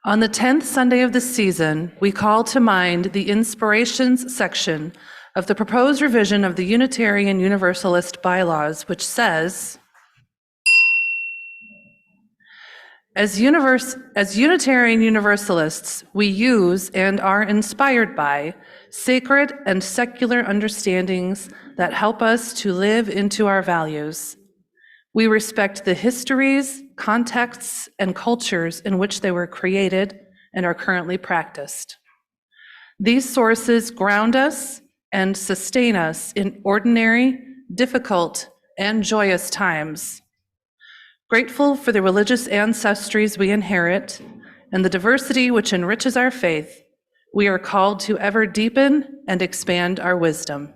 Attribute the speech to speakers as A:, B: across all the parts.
A: On the 10th Sunday of the season, we call to mind the Inspirations section of the proposed revision of the Unitarian Universalist bylaws, which says, As Unitarian Universalists, we use and are inspired by sacred and secular understandings that help us to live into our values. We respect the histories, contexts, and cultures in which they were created and are currently practiced. These sources ground us and sustain us in ordinary, difficult, and joyous times. Grateful for the religious ancestries we inherit and the diversity which enriches our faith, we are called to ever deepen and expand our wisdom.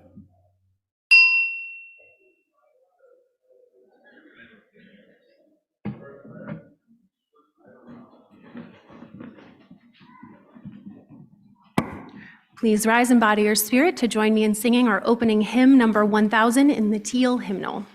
B: Please rise and body your spirit to join me in singing our opening hymn, number 1000 in the Teal Hymnal.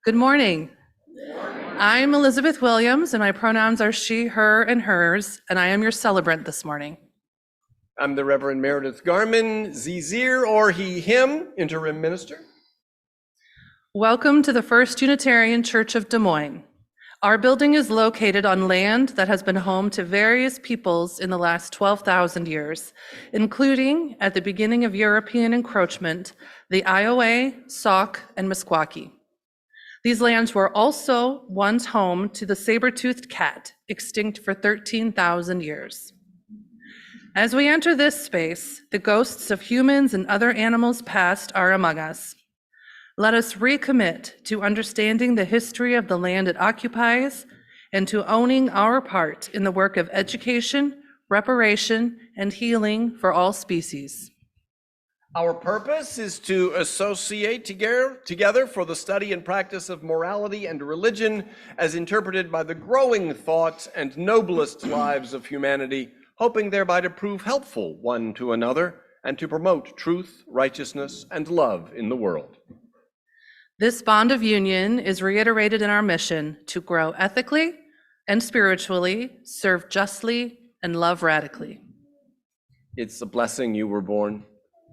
A: Good morning. I'm Elizabeth Williams, and my pronouns are she, her, and hers, and I am your celebrant this morning.
C: I'm the Reverend Meredith Garmon, Zizir or he, him, interim minister.
A: Welcome to the First Unitarian Church of Des Moines. Our building is located on land that has been home to various peoples in the last 12,000 years, including, at the beginning of European encroachment, the Iowa, Sauk, and Meskwaki. These lands were also once home to the saber-toothed cat, extinct for 13,000 years. As we enter this space, the ghosts of humans and other animals past are among us. Let us recommit to understanding the history of the land it occupies and to owning our part in the work of education, reparation, and healing for all species.
C: Our purpose is to associate together for the study and practice of morality and religion as interpreted by the growing thought and noblest lives of humanity, hoping thereby to prove helpful one to another and to promote truth, righteousness, and love in the world.
A: This bond of union is reiterated in our mission to grow ethically and spiritually, serve justly, and love radically.
C: It's a blessing you were born.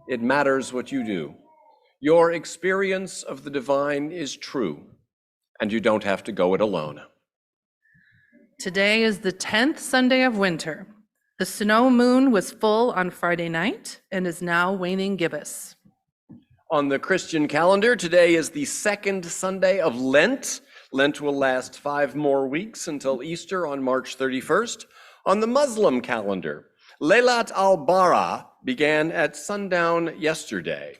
C: It matters what you do. Your experience of the divine is true, and you don't have to go it alone.
A: Today is the 10th Sunday of winter. The snow moon was full on Friday night and is now waning gibbous.
C: On the Christian calendar, today is the second Sunday of Lent. Lent will last 5 more weeks until Easter on March 31st. On the Muslim calendar, Laylat al-Bara began at sundown yesterday.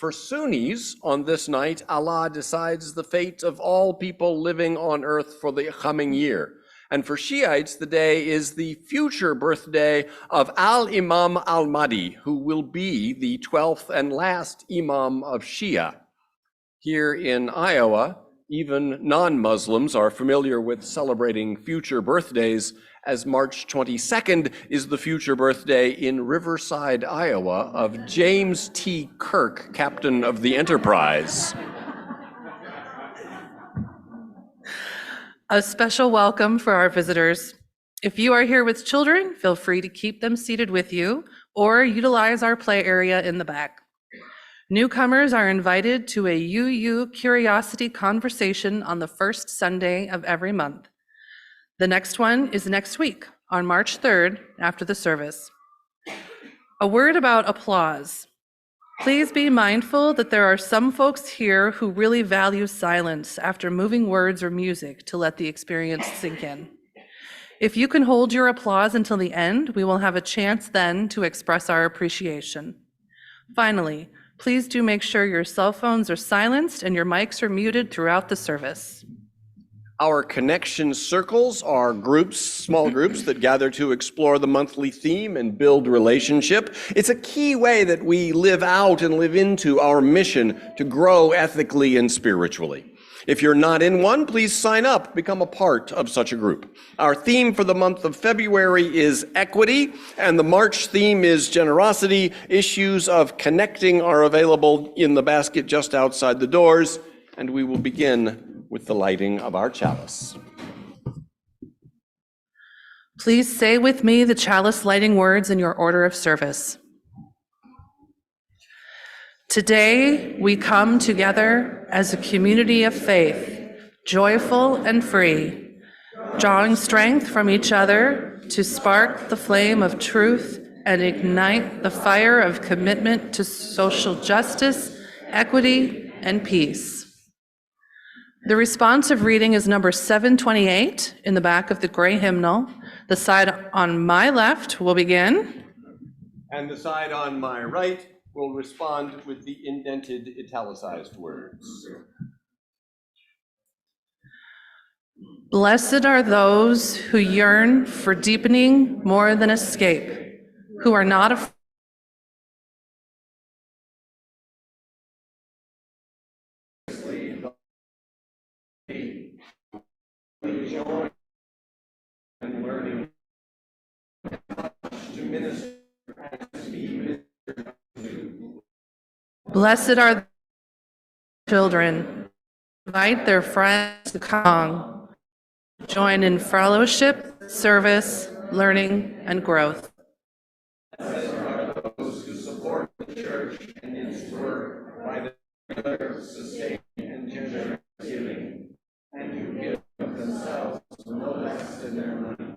C: For Sunnis, on this night, Allah decides the fate of all people living on earth for the coming year. And for Shiites, the day is the future birthday of Al-Imam al-Mahdi, who will be the 12th and last Imam of Shia. Here in Iowa, even non-Muslims are familiar with celebrating future birthdays, as March 22nd is the future birthday in Riverside, Iowa, of James T. Kirk, captain of the Enterprise.
A: A special welcome for our visitors. If you are here with children, feel free to keep them seated with you or utilize our play area in the back. Newcomers are invited to a UU Curiosity Conversation on the first Sunday of every month. The next one is next week, on March 3rd, after the service. A word about applause. Please be mindful that there are some folks here who really value silence after moving words or music to let the experience sink in. If you can hold your applause until the end, we will have a chance then to express our appreciation. Finally, please do make sure your cell phones are silenced and your mics are muted throughout the service.
C: Our connection circles are groups, small groups that gather to explore the monthly theme and build relationship. It's a key way that we live out and live into our mission to grow ethically and spiritually. If you're not in one, please sign up, become a part of such a group. Our theme for the month of February is equity, and the March theme is generosity. Issues of connecting are available in the basket just outside the doors, and we will begin with the lighting of our chalice.
A: Please say with me the chalice lighting words in your order of service. Today, we come together as a community of faith, joyful and free, drawing strength from each other to spark the flame of truth and ignite the fire of commitment to social justice, equity, and peace. The responsive reading is number 728 in the back of the gray hymnal. The side on my left will begin.
C: And the side on my right will respond with the indented italicized words.
A: Blessed are those who yearn for deepening more than escape, who are not afraid
C: and learning to minister and be.
A: Blessed are the children. Invite their friends to come, join in fellowship, service, learning, and growth.
C: Blessed are those who support the church and its work by their sustain and generous giving, and who give of themselves no less than their money.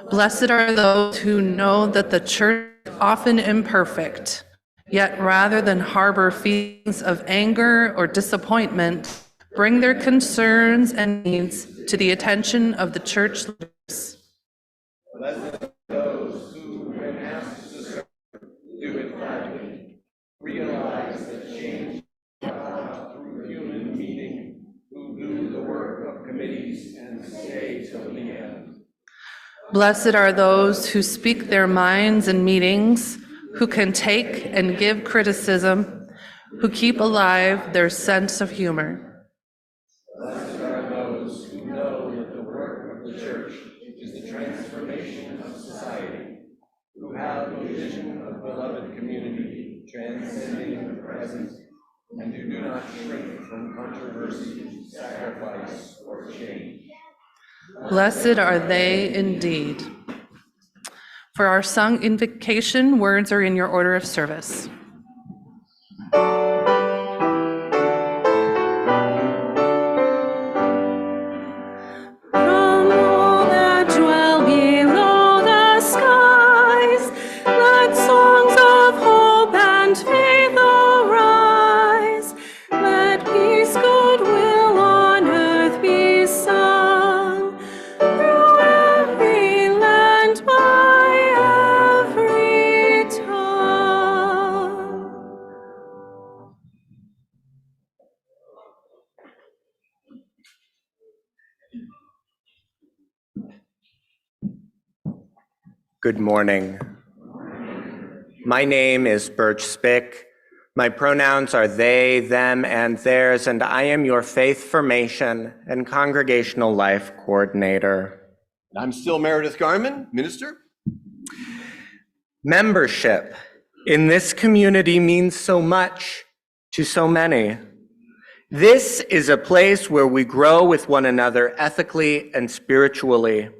A: Blessed are those who know that the church is often imperfect, yet rather than harbor feelings of anger or disappointment, bring their concerns and needs to the attention of the church leaders.
C: Blessed are those who, when asked to serve, do it gladly, realize that change comes through human meeting, who do the work of committees and stay till the end.
A: Blessed are those who speak their minds in meetings, who can take and give criticism, who keep alive their sense of humor.
C: Blessed are those who know that the work of the church is the transformation of society, who have a vision of beloved community transcending the present, and who do not shrink from controversy, sacrifice, or change.
A: Blessed are they indeed. For our sung invocation, words are in your order of service.
B: Faith arise, let peace, goodwill on earth
D: Good morning. My name is Birch Spick. My pronouns are they, them, and theirs, and I am your faith formation and congregational life coordinator.
C: I'm still Meredith Garmon, minister.
D: Membership in this community means so much to so many. This is a place where we grow with one another ethically and spiritually.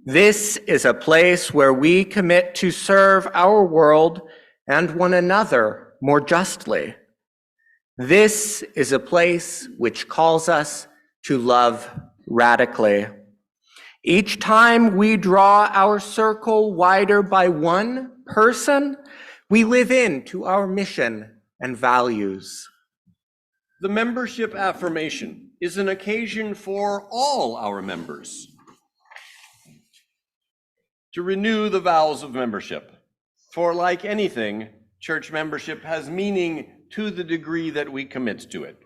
D: This is a place where we commit to serve our world and one another more justly. This is a place which calls us to love radically. Each time we draw our circle wider by one person, we live into our mission and values.
C: The membership affirmation is an occasion for all our members to renew the vows of membership. For like anything, church membership has meaning to the degree that we commit to it.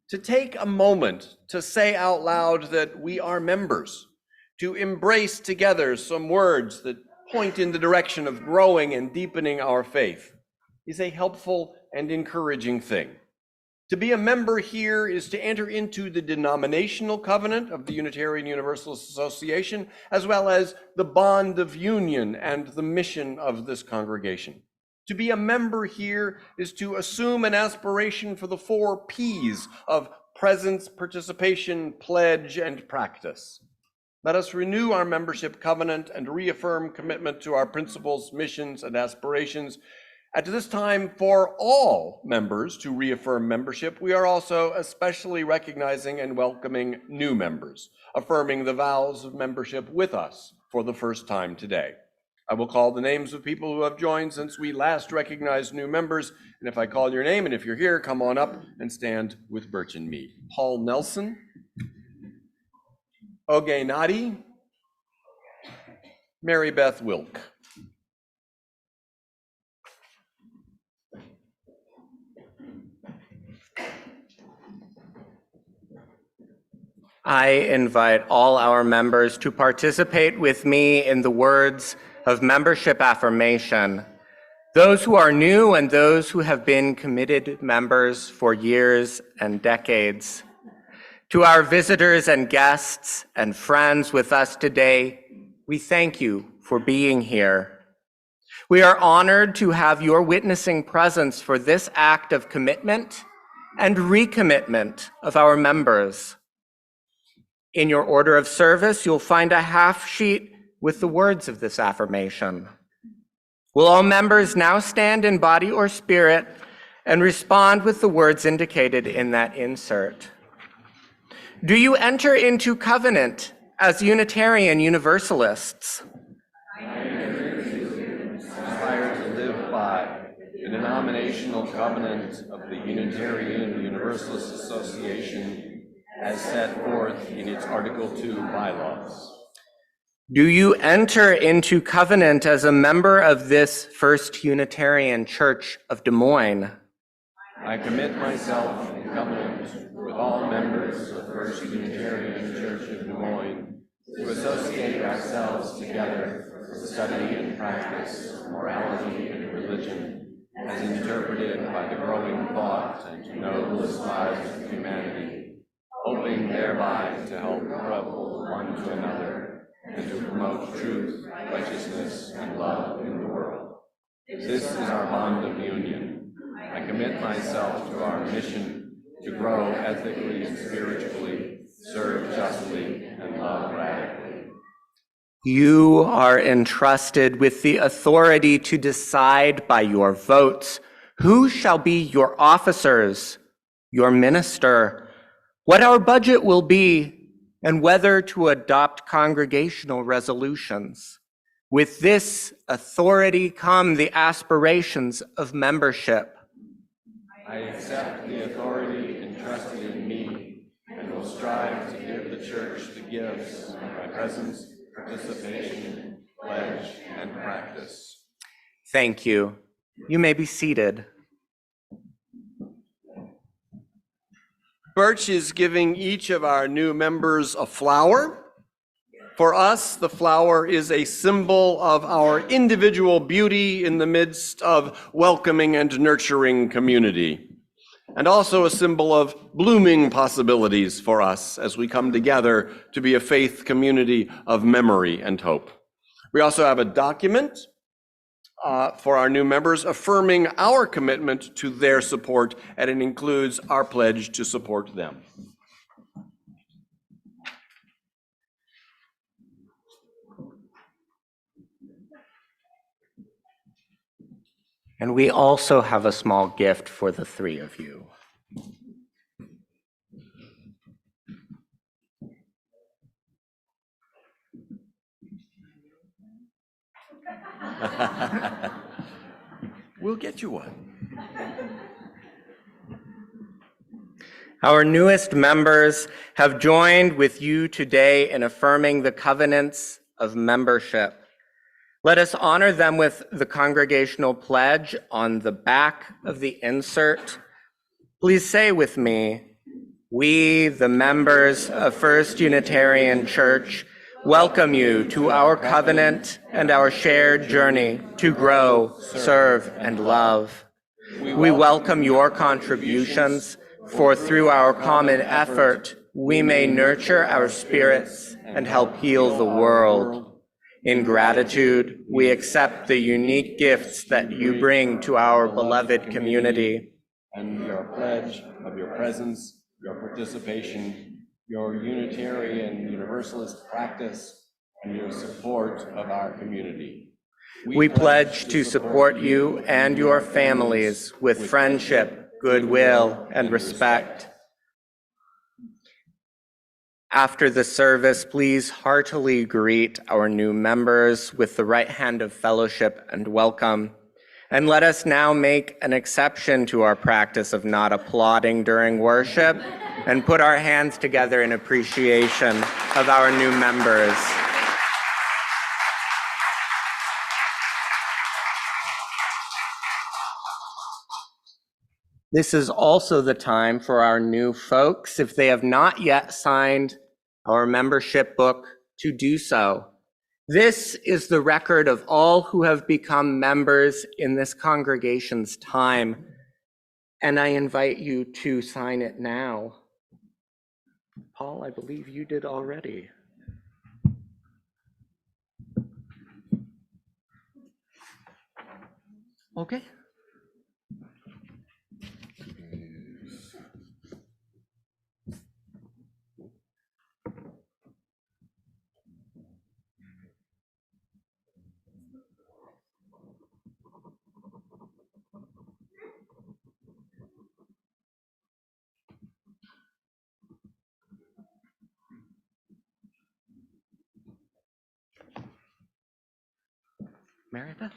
C: To take a moment to say out loud that we are members, to embrace together some words that point in the direction of growing and deepening our faith, is a helpful and encouraging thing. To be a member here is to enter into the denominational covenant of the Unitarian Universalist Association, as well as the bond of union and the mission of this congregation. To be a member here is to assume an aspiration for the 4 P's of presence, participation, pledge, and practice. Let us renew our membership covenant and reaffirm commitment to our principles, missions, and aspirations. At this time, for all members to reaffirm membership, we are also especially recognizing and welcoming new members, affirming the vows of membership with us for the first time today. I will call the names of people who have joined since we last recognized new members, and if I call your name and if you're here, come on up and stand with Birch and me. Paul Nelson, Oge Nadi, Mary Beth Wilk.
D: I invite all our members to participate with me in the words of membership affirmation. Those who are new and those who have been committed members for years and decades. To our visitors and guests and friends with us today, we thank you for being here. We are honored to have your witnessing presence for this act of commitment and recommitment of our members. In your order of service, you'll find a half sheet with the words of this affirmation. Will all members now stand in body or spirit and respond with the words indicated in that insert? Do you enter into covenant as Unitarian Universalists?
C: I aspire to live by the denominational covenant of the Unitarian Universalist Association as set forth in its Article 2 bylaws.
D: Do you enter into covenant as a member of this First Unitarian Church of Des Moines?
C: I commit myself in covenant with all members of First Unitarian Church of Des Moines to associate ourselves together for the study and practice of morality and religion as interpreted by the growing thought and noblest lives of humanity, hoping thereby to help couple one to another and to promote truth, righteousness, and love in the world. This is our bond of union. I commit myself to our mission to grow ethically and spiritually, serve justly, and love radically.
D: You are entrusted with the authority to decide by your votes who shall be your officers, your minister, what our budget will be, and whether to adopt congregational resolutions. With this authority come the aspirations of membership.
C: I accept the authority entrusted in me and will strive to give the church the gifts of my presence, participation, pledge, and practice.
D: Thank you. You may be seated. Birch is giving each of our new members a flower,
C: For us, the flower is a symbol of our individual beauty in the midst of welcoming and nurturing community, and also a symbol of blooming possibilities for us as we come together to be a faith community of memory and hope. We also have a document for our new members affirming our commitment to their support, and it includes our pledge to support them.
D: And we also have a small gift for the three of you.
C: We'll get you one.
D: Our newest members have joined with you today in affirming the covenants of membership. Let us honor them with the congregational pledge on the back of the insert. Please say with me, we, the members of First Unitarian Church, welcome you to our covenant and our shared journey to grow, serve, and love. We welcome your contributions, for through our common effort, we may nurture our spirits and help heal the world. In gratitude, we accept the unique gifts that you bring to our beloved community.
C: And your pledge of your presence, your participation, your Unitarian Universalist practice, and your support of our community.
D: We pledge to support you and your families with friendship, goodwill, and respect. After the service, please heartily greet our new members with the right hand of fellowship and welcome. And let us now make an exception to our practice of not applauding during worship and put our hands together in appreciation of our new members. This is also the time for our new folks, if they have not yet signed our membership book, to do so. This is the record of all who have become members in this congregation's time, and I invite you to sign it now. Paul, I believe you did already. Okay. Meredith?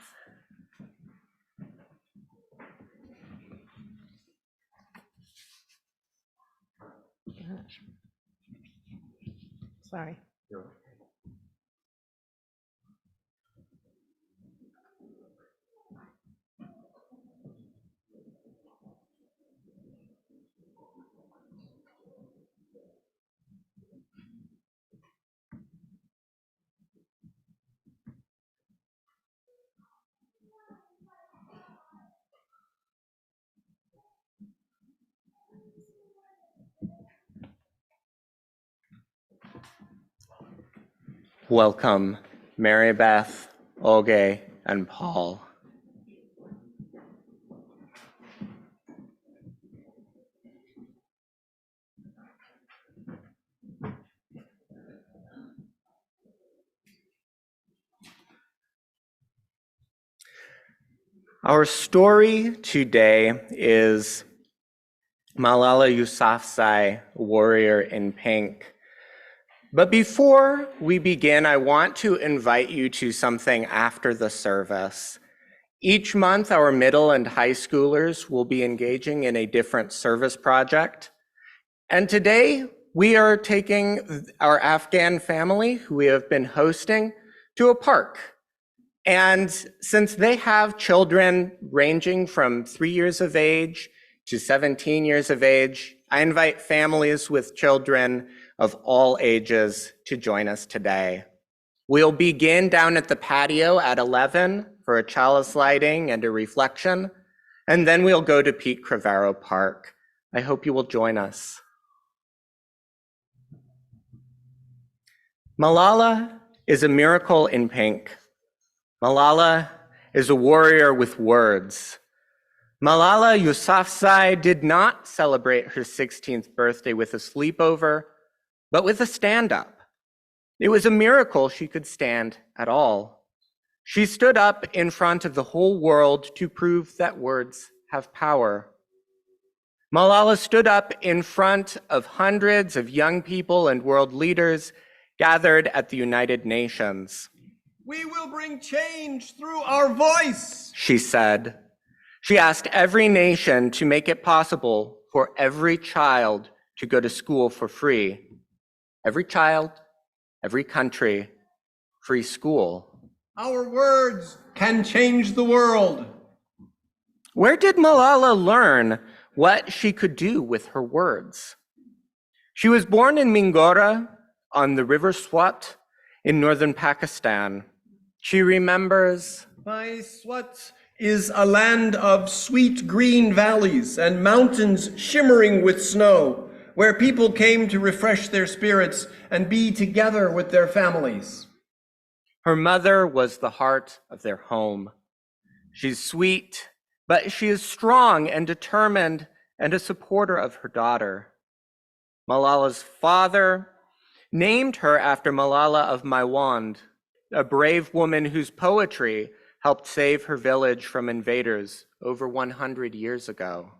A: Sorry.
D: Welcome, Mary Beth, Olge, and Paul. Our story today is Malala Yousafzai, Warrior in Pink. But before we begin, I want to invite you to something after the service. Each month, our middle and high schoolers will be engaging in a different service project. And today, we are taking our Afghan family, who we have been hosting, to a park. And since they have children ranging from 3 years of age to 17 years of age, I invite families with children of all ages to join us today. We'll begin down at the patio at 11 for a chalice lighting and a reflection, and then we'll go to Pete Crevaro Park. I hope you will join us. Malala is a miracle in pink. Malala is a warrior with words. Malala Yousafzai did not celebrate her 16th birthday with a sleepover, but with a stand-up. It was a miracle she could stand at all. She stood up in front of the whole world to prove that words have power. Malala stood up in front of hundreds of young people and world leaders gathered at the United Nations.
C: We will bring change through our voice,
D: she said. She asked every nation to make it possible for every child to go to school for free. Every child, every country, free school.
C: Our words can change the world.
D: Where did Malala learn what she could do with her words? She was born in Mingora on the River Swat in northern Pakistan. She remembers,
C: My Swat is a land of sweet green valleys and mountains shimmering with snow, where people came to refresh their spirits and be together with their families.
D: Her mother was the heart of their home. She's sweet, but she is strong and determined and a supporter of her daughter. Malala's father named her after Malala of Maiwand, a brave woman whose poetry helped save her village from invaders over 100 years ago.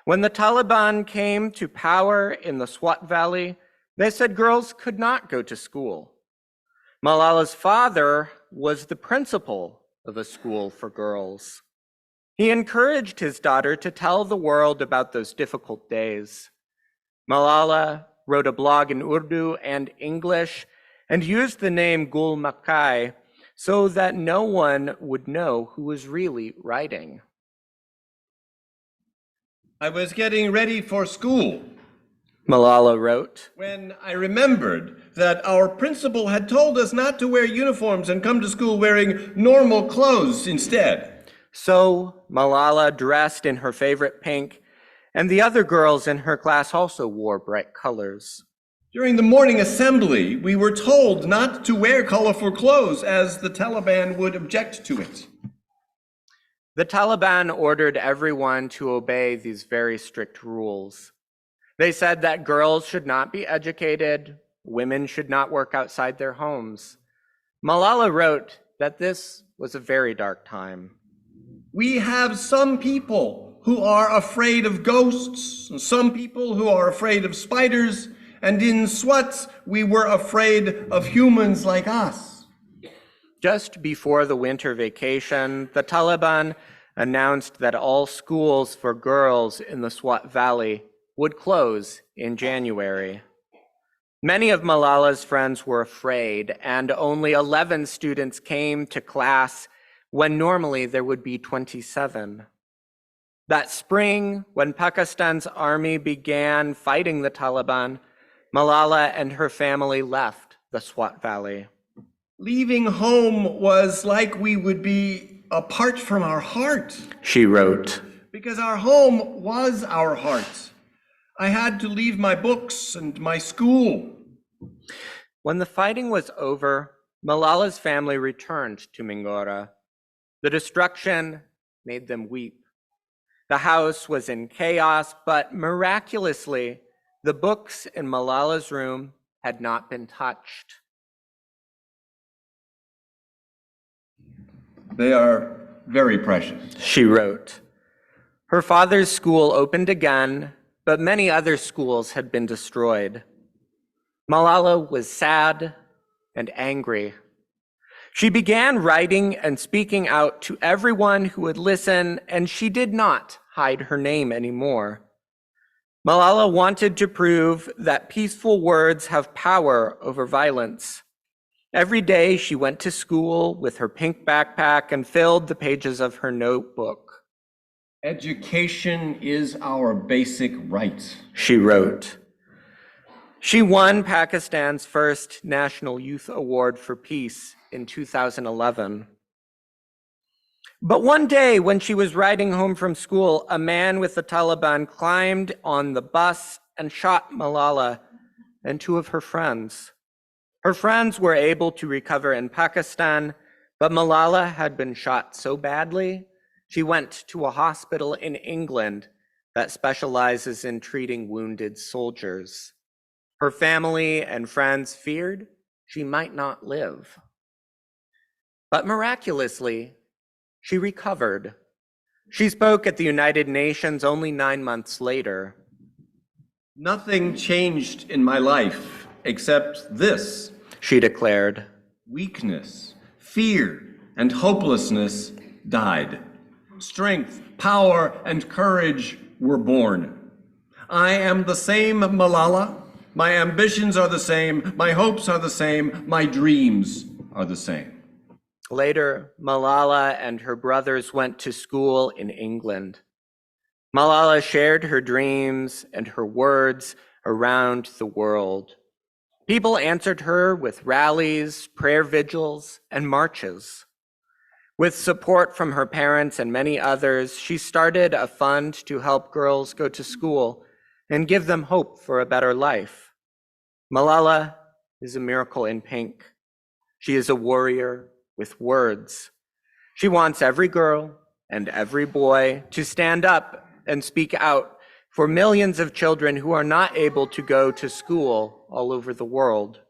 D: When the Taliban came to power in the Swat Valley, they said girls could not go to school. Malala's father was the principal of a school for girls. He encouraged his daughter to tell the world about those difficult days. Malala wrote a blog in Urdu and English and used the name Gul Makai so that no one would know who was really writing.
C: I was getting ready for school
D: Malala wrote,
C: when I remembered that our principal had told us not to wear uniforms and come to school wearing normal clothes instead.
D: So Malala dressed in her favorite pink, and the other girls in her class also wore bright colors.
C: During the morning assembly, we were told not to wear colorful clothes as the Taliban would object to it.
D: The Taliban ordered everyone to obey these very strict rules. They said that girls should not be educated, women should not work outside their homes. Malala wrote that this was a very dark time.
C: We have some people who are afraid of ghosts, and some people who are afraid of spiders, and in Swat, we were afraid of humans like us.
D: Just before the winter vacation, the Taliban announced that all schools for girls in the Swat Valley would close in January. Many of Malala's friends were afraid, and only 11 students came to class when normally there would be 27. That spring, when Pakistan's army began fighting the Taliban, Malala and her family left the Swat Valley.
C: Leaving home was like we would be apart from our heart,
D: she wrote,
C: because our home was our heart. I had to leave my books and my school.
D: When the fighting was over, Malala's family returned to Mingora. The destruction made them weep. The house was in chaos, but miraculously, the books in Malala's room had not been touched.
C: They are very precious,
D: she wrote. Her father's school opened again, but many other schools had been destroyed. Malala was sad and angry. She began writing and speaking out to everyone who would listen, and she did not hide her name anymore. Malala wanted to prove that peaceful words have power over violence. Every day she went to school with her pink backpack and filled the pages of her notebook.
C: Education is our basic right,
D: she wrote. She won Pakistan's first National Youth Award for Peace in 2011. But one day when she was riding home from school, a man with the Taliban climbed on the bus and shot Malala and two of her friends. Her friends were able to recover in Pakistan, but Malala had been shot so badly, she went to a hospital in England that specializes in treating wounded soldiers. Her family and friends feared she might not live. But miraculously, she recovered. She spoke at the United Nations only 9 months later.
C: Nothing changed in my life except this,
D: She declared.
C: weakness, fear, and hopelessness died. Strength, power, and courage were born. I am the same Malala. My ambitions are the same. My hopes are the same. My dreams are the same.
D: Later, Malala and her brothers went to school in England. Malala shared her dreams and her words around the world. People answered her with rallies, prayer vigils, and marches. With support from her parents and many others, she started a fund to help girls go to school and give them hope for a better life. Malala is a miracle in pink. She is a warrior with words. She wants every girl and every boy to stand up and speak out for millions of children who are not able to go to school all over the world.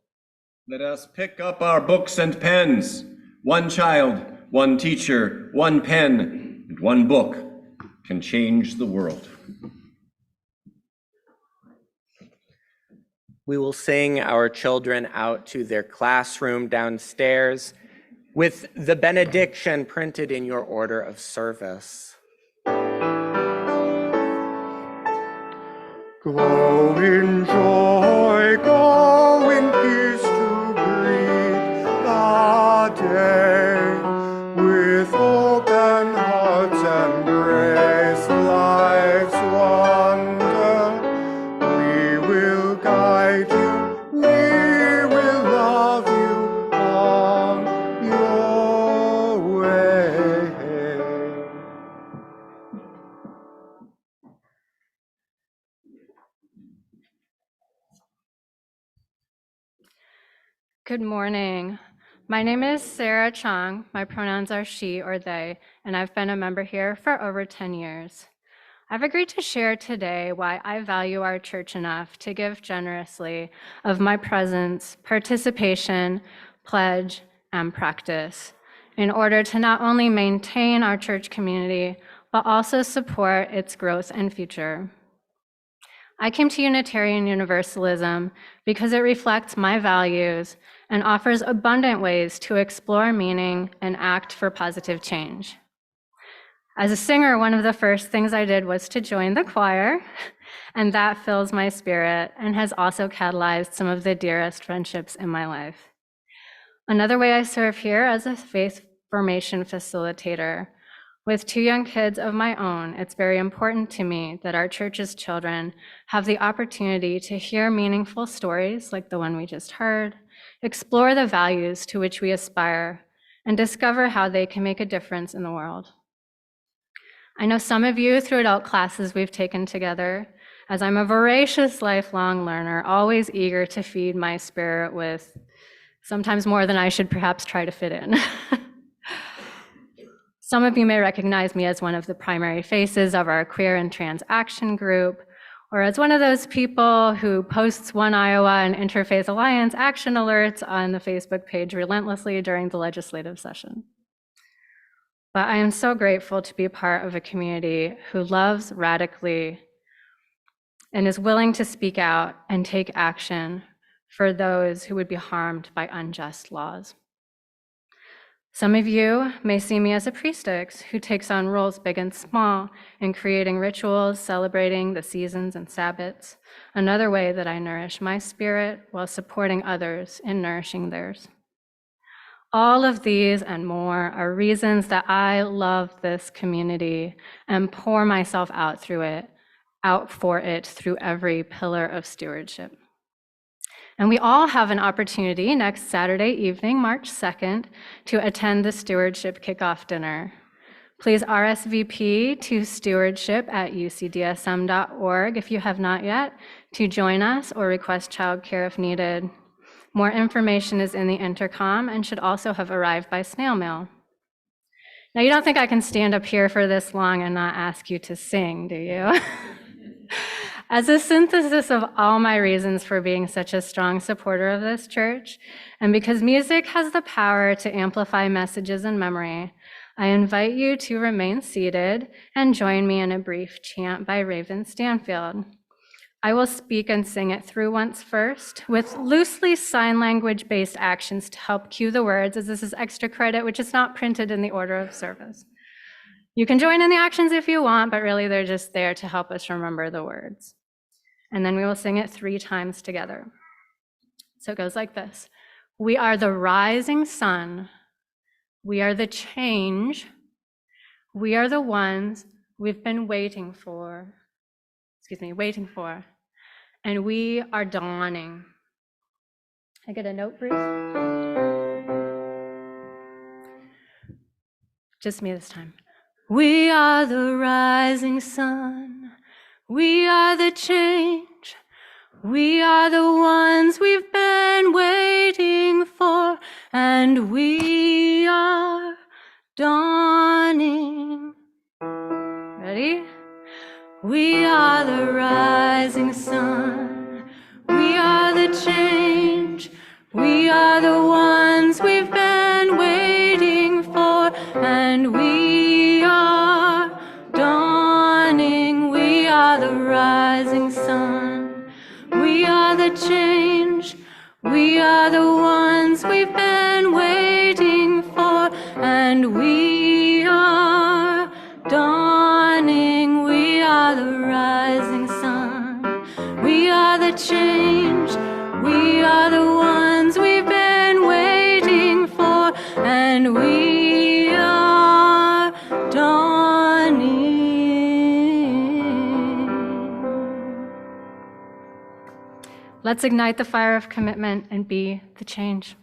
C: Let us pick up our books and pens. One child, one teacher, one pen, and one book can change the world.
D: We will sing our children out to their classroom downstairs with the benediction printed in your order of service. Go in joy, go in peace to greet the day. With open hearts embrace life's wonder. We will guide you, we will love you on your way.
E: Good morning. My name is Sarah Chong. My pronouns are she or they, and I've been a member here for over 10 years. I've agreed to share today why I value our church enough to give generously of my presence, participation, pledge, and practice in order to not only maintain our church community, but also support its growth and future. I came to Unitarian Universalism because it reflects my values and offers abundant ways to explore meaning and act for positive change. As a singer, one of the first things I did was to join the choir, and that fills my spirit and has also catalyzed some of the dearest friendships in my life. Another way I serve here as a faith formation facilitator. With 2 young kids of my own, it's very important to me that our church's children have the opportunity to hear meaningful stories like the one we just heard, explore the values to which we aspire, and discover how they can make a difference in the world. I know some of you through adult classes we've taken together, as I'm a voracious lifelong learner, always eager to feed my spirit with sometimes more than I should perhaps try to fit in. Some of you may recognize me as one of the primary faces of our queer and trans action group, or as one of those people who posts One Iowa and Interfaith Alliance action alerts on the Facebook page relentlessly during the legislative session. But I am so grateful to be part of a community who loves radically and is willing to speak out and take action for those who would be harmed by unjust laws. Some of you may see me as a priestess who takes on roles big and small in creating rituals, celebrating the seasons and Sabbaths, another way that I nourish my spirit while supporting others in nourishing theirs. All of these and more are reasons that I love this community and pour myself out for it through every pillar of stewardship. And we all have an opportunity next Saturday evening, March 2nd, to attend the stewardship kickoff dinner. Please RSVP to stewardship@ucdsm.org if you have not yet to join us or request childcare if needed. More information is in the intercom and should also have arrived by snail mail. Now, you don't think I can stand up here for this long and not ask you to sing, do you? As a synthesis of all my reasons for being such a strong supporter of this church, and because music has the power to amplify messages and memory, I invite you to remain seated and join me in a brief chant by Raven Stanfield. I will speak and sing it through once first, with loosely sign language-based actions to help cue the words, as this is extra credit, which is not printed in the order of service. You can join in the actions if you want, but really they're just there to help us remember the words. And then we will sing it 3 times together. So it goes like this. We are the rising sun. We are the change. We are the ones we've been waiting for. And we are dawning. I get a note, Bruce? Just me this time. We are the rising sun. We are the change. We are the ones we've been waiting for. And we are dawning. Ready? We are the rising sun. We are the change. We are the ones we've been waiting for. And we are dawning. We are the rising sun. We are the change. We are the ones we've been waiting for. And we are dawning. We are the rising sun. We are the change. We are the ones we've been waiting for. And we are dawning. Let's ignite the fire of commitment and be the change.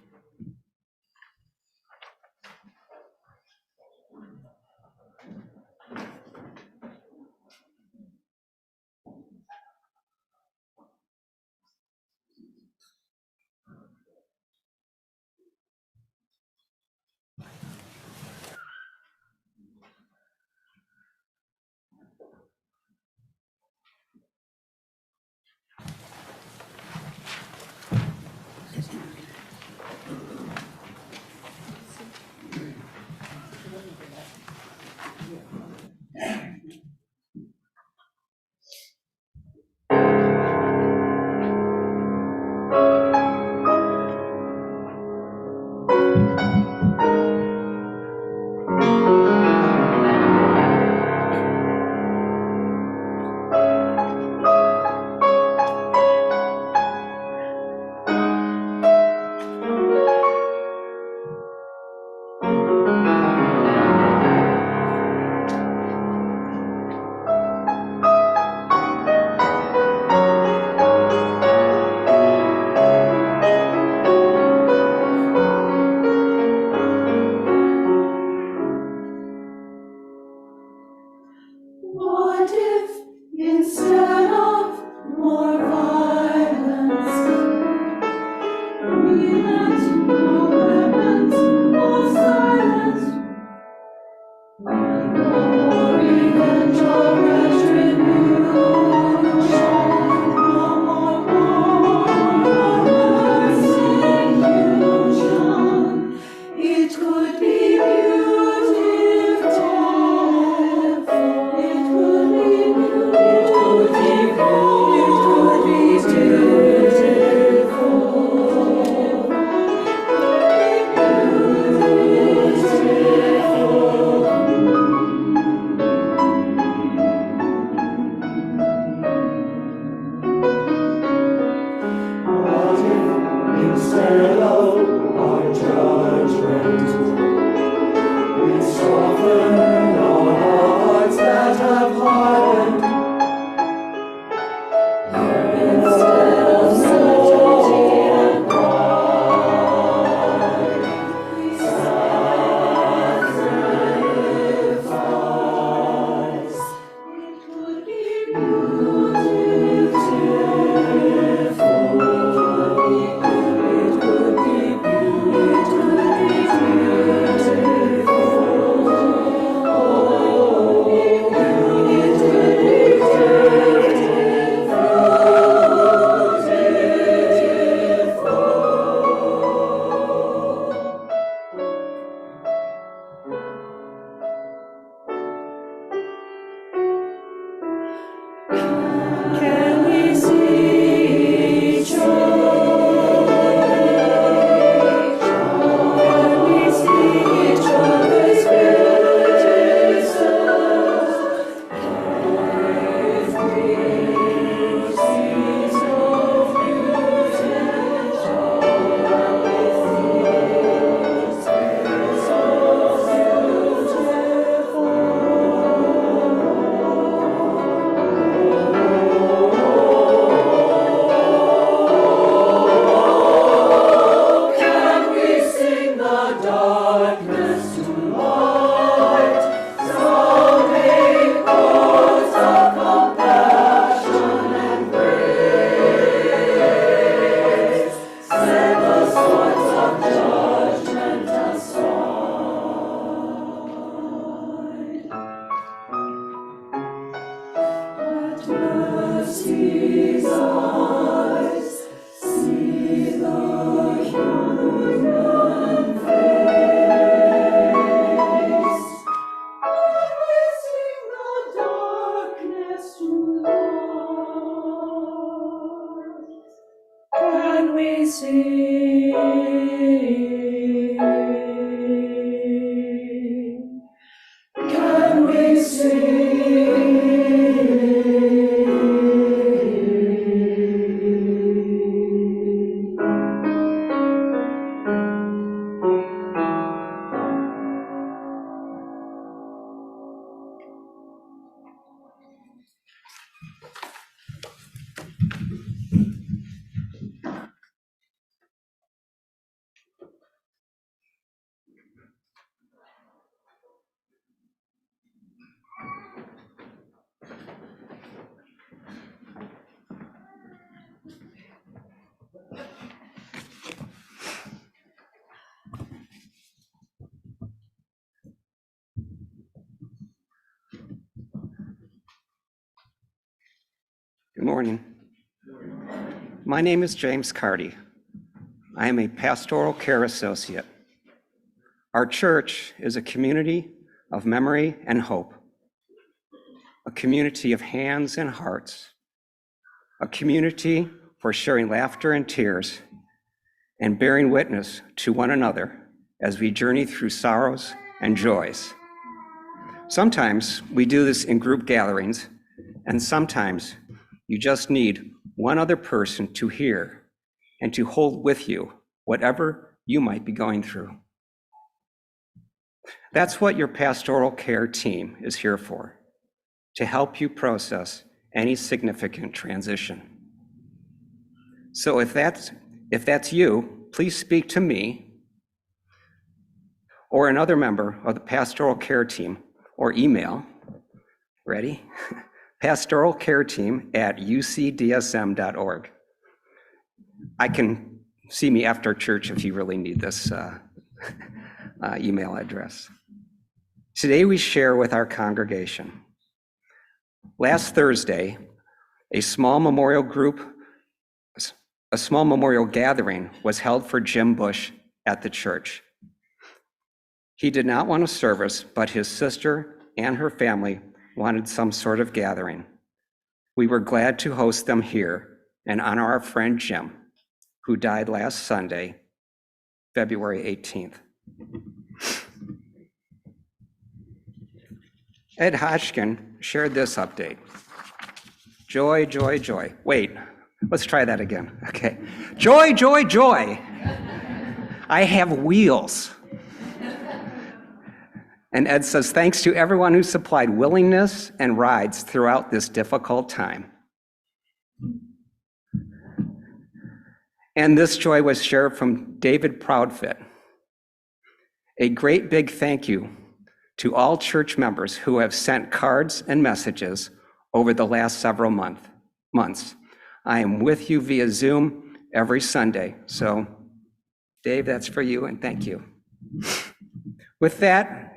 F: can we sing? Can we sing?
G: Good morning. My name is James Carty. I am a pastoral care associate. Our church is a community of memory and hope, a community of hands and hearts, a community for sharing laughter and tears and bearing witness to one another as we journey through sorrows and joys. Sometimes we do this in group gatherings, and sometimes you just need one other person to hear and to hold with you whatever you might be going through. That's what your pastoral care team is here for, to help you process any significant transition. So if that's you, please speak to me or another member of the pastoral care team, or email, ready? pastoralcareteam@ucdsm.org. I can see me after church if you really need this email address. Today we share with our congregation. Last Thursday, a small memorial gathering was held for Jim Bush at the church. He did not want a service, but his sister and her family wanted some sort of gathering. We were glad to host them here and honor our friend Jim, who died last Sunday, February 18th. Ed Hodgkin shared this update. Joy, joy, joy. Wait, let's try that again. Okay. Joy, joy, joy. I have wheels. And Ed says, thanks to everyone who supplied willingness and rides throughout this difficult time. And this joy was shared from David Proudfit. A great big thank you to all church members who have sent cards and messages over the last several months. I am with you via Zoom every Sunday. So, Dave, that's for you, and thank you. With that,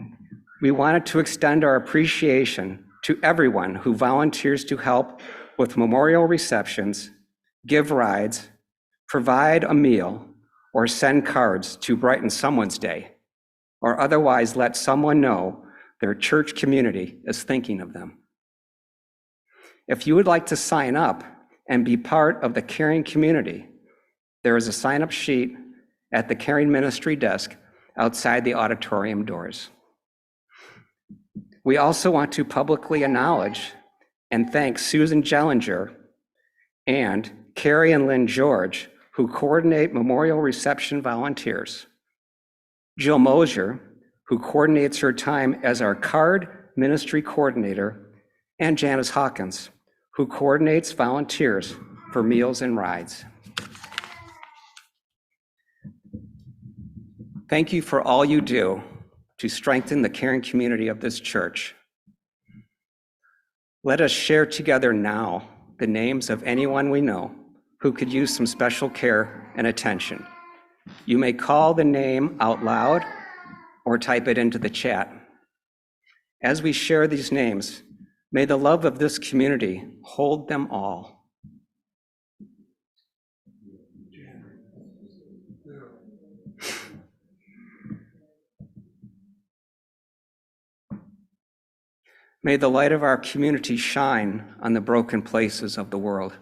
G: we wanted to extend our appreciation to everyone who volunteers to help with memorial receptions, give rides, provide a meal, or send cards to brighten someone's day, or otherwise let someone know their church community is thinking of them. If you would like to sign up and be part of the caring community, there is a sign-up sheet at the caring ministry desk outside the auditorium doors. We also want to publicly acknowledge and thank Susan Jellinger and Carrie and Lynn George, who coordinate memorial reception volunteers. Jill Mosier, who coordinates her time as our card ministry coordinator, and Janice Hawkins, who coordinates volunteers for meals and rides. Thank you for all you do to strengthen the caring community of this church. Let us share together now the names of anyone we know who could use some special care and attention. You may call the name out loud or type it into the chat. As we share these names, may the love of this community hold them all. May the light of our community shine on the broken places of the world.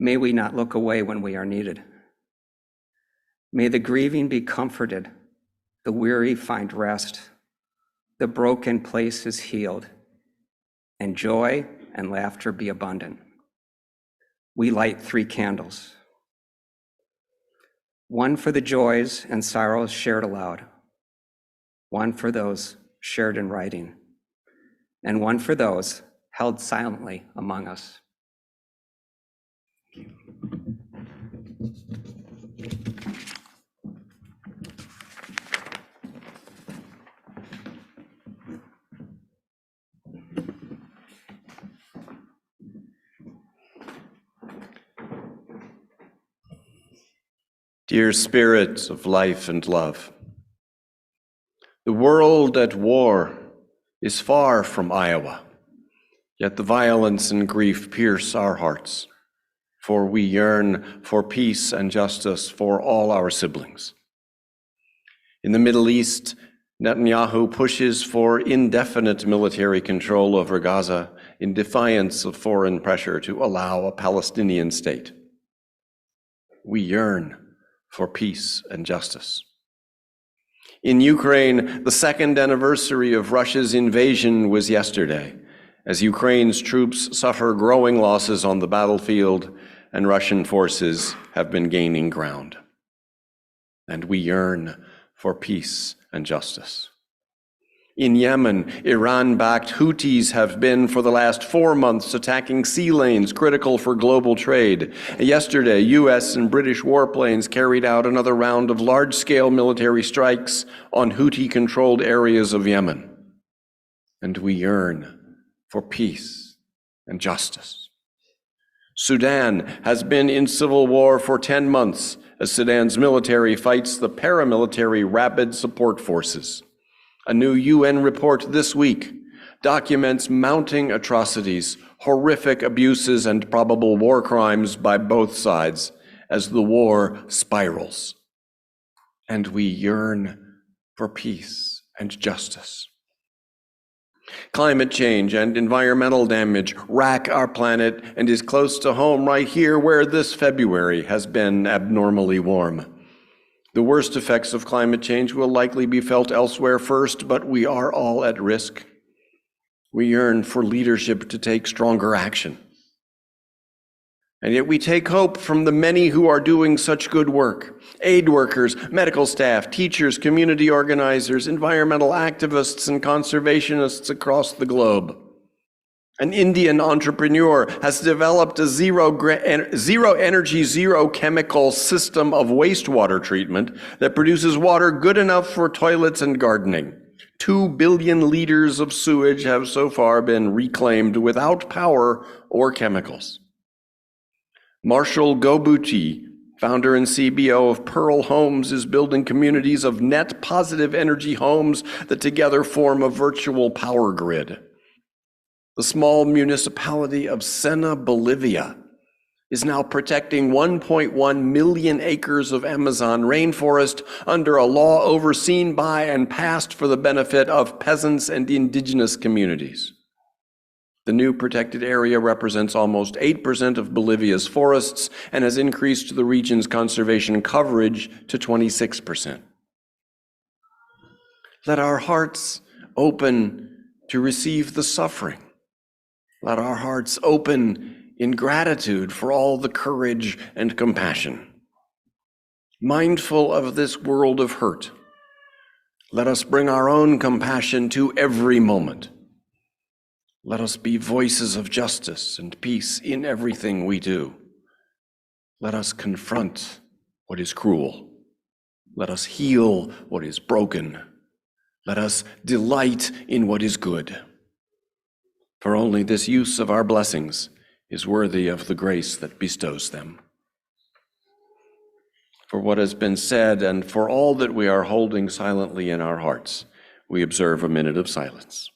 G: May we not look away when we are needed. May the grieving be comforted, the weary find rest, the broken places healed, and joy and laughter be abundant. We light 3 candles. One for the joys and sorrows shared aloud, one for those shared in writing, and one for those held silently among us.
C: Dear spirits of life and love, the world at war is far from Iowa, yet the violence and grief pierce our hearts, for we yearn for peace and justice for all our siblings. In the Middle East, Netanyahu pushes for indefinite military control over Gaza in defiance of foreign pressure to allow a Palestinian state. We yearn for peace and justice. In Ukraine, the 2nd anniversary of Russia's invasion was yesterday, as Ukraine's troops suffer growing losses on the battlefield and Russian forces have been gaining ground. And we yearn for peace and justice. In Yemen, Iran-backed Houthis have been for the last 4 months attacking sea lanes critical for global trade. Yesterday, US and British warplanes carried out another round of large-scale military strikes on Houthi-controlled areas of Yemen. And we yearn for peace and justice. Sudan has been in civil war for 10 months as Sudan's military fights the paramilitary Rapid Support Forces. A new UN report this week documents mounting atrocities, horrific abuses, and probable war crimes by both sides as the war spirals. And we yearn for peace and justice. Climate change and environmental damage rack our planet and is close to home right here where this February has been abnormally warm. The worst effects of climate change will likely be felt elsewhere first, but we are all at risk. We yearn for leadership to take stronger action. And yet we take hope from the many who are doing such good work: aid workers, medical staff, teachers, community organizers, environmental activists, and conservationists across the globe. An Indian entrepreneur has developed a zero energy, zero chemical system of wastewater treatment that produces water good enough for toilets and gardening. 2 billion liters of sewage have so far been reclaimed without power or chemicals. Marshall Gobuti, founder and CBO of Pearl Homes, is building communities of net positive energy homes that together form a virtual power grid. The small municipality of Sena, Bolivia, is now protecting 1.1 million acres of Amazon rainforest under a law overseen by and passed for the benefit of peasants and indigenous communities. The new protected area represents almost 8% of Bolivia's forests and has increased the region's conservation coverage to 26%. Let our hearts open to receive the suffering. Let our hearts open in gratitude for all the courage and compassion. Mindful of this world of hurt, let us bring our own compassion to every moment. Let us be voices of justice and peace in everything we do. Let us confront what is cruel. Let us heal what is broken. Let us delight in what is good. For only this use of our blessings is worthy of the grace that bestows them. For what has been said and for all that we are holding silently in our hearts, we observe a minute of silence.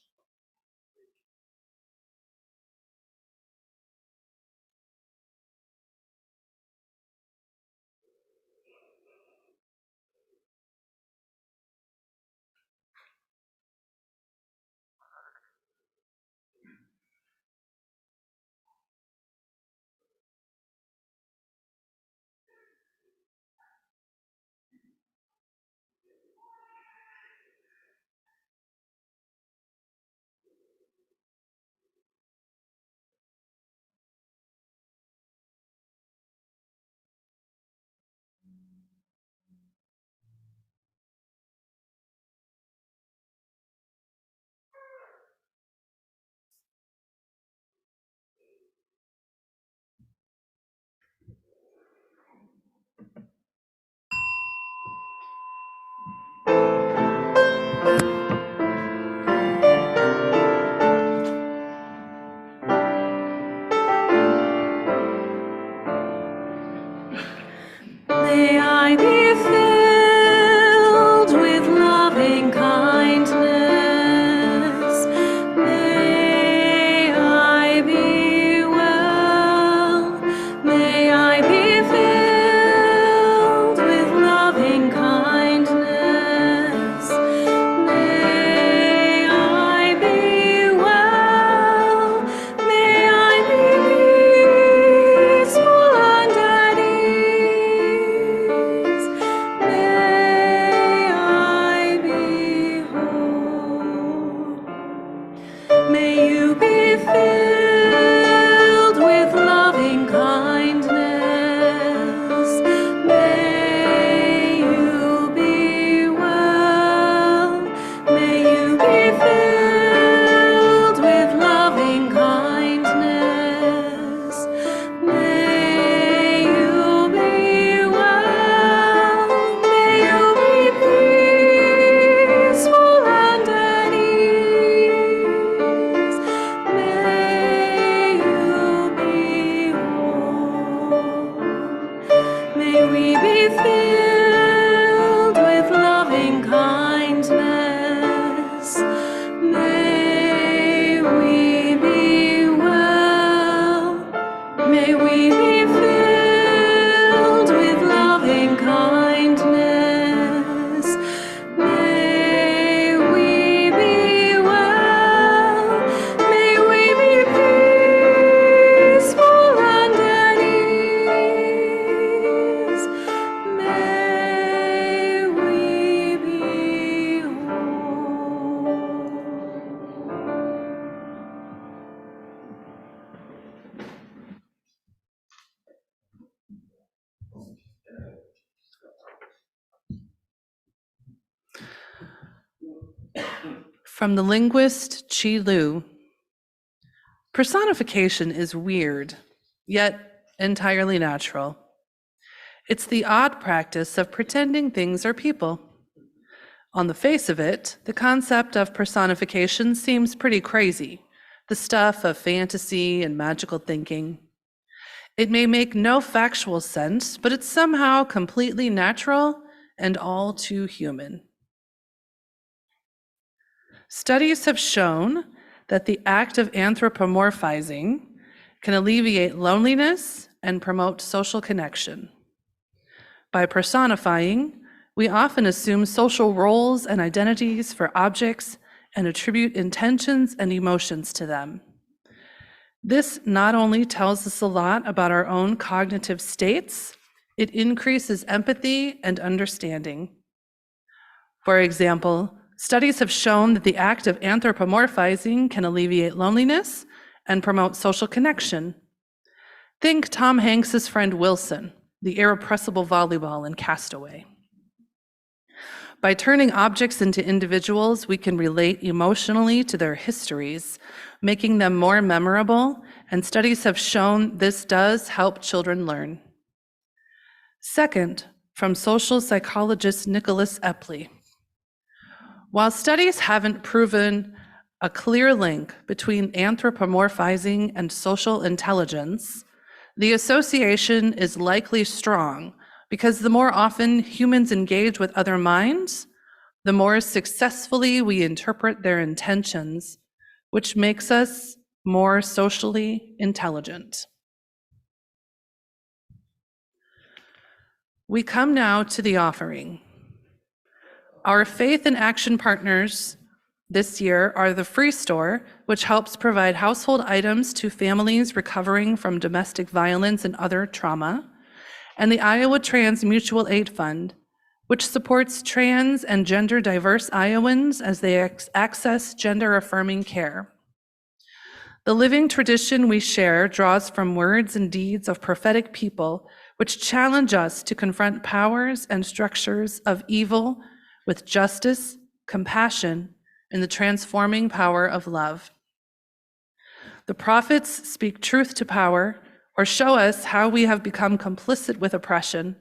F: be filled with loving kindness. May we be well. May we be filled with loving kindness. May we be well. May we be peaceful and at ease. May we be whole.
A: From the linguist Chi Lu, personification is weird, yet entirely natural. It's the odd practice of pretending things are people. On the face of it, the concept of personification seems pretty crazy, the stuff of fantasy and magical thinking. It may make no factual sense, but it's somehow completely natural and all too human. Studies have shown that the act of anthropomorphizing can alleviate loneliness and promote social connection. By personifying, we often assume social roles and identities for objects and attribute intentions and emotions to them. This not only tells us a lot about our own cognitive states, it increases empathy and understanding. For example, studies have shown that the act of anthropomorphizing can alleviate loneliness and promote social connection. Think Tom Hanks's friend Wilson, the irrepressible volleyball in Castaway. By turning objects into individuals, we can relate emotionally to their histories, making them more memorable, and studies have shown this does help children learn. Second, from social psychologist Nicholas Epley. While studies haven't proven a clear link between anthropomorphizing and social intelligence, the association is likely strong because the more often humans engage with other minds, the more successfully we interpret their intentions, which makes us more socially intelligent. We come now to the offering. Our faith and action partners this year are the Free Store, which helps provide household items to families recovering from domestic violence and other trauma, and the Iowa Trans Mutual Aid Fund, which supports trans and gender diverse Iowans as they access gender affirming care. The living tradition we share draws from words and deeds of prophetic people, which challenge us to confront powers and structures of evil with justice, compassion, and the transforming power of love. The prophets speak truth to power, or show us how we have become complicit with oppression,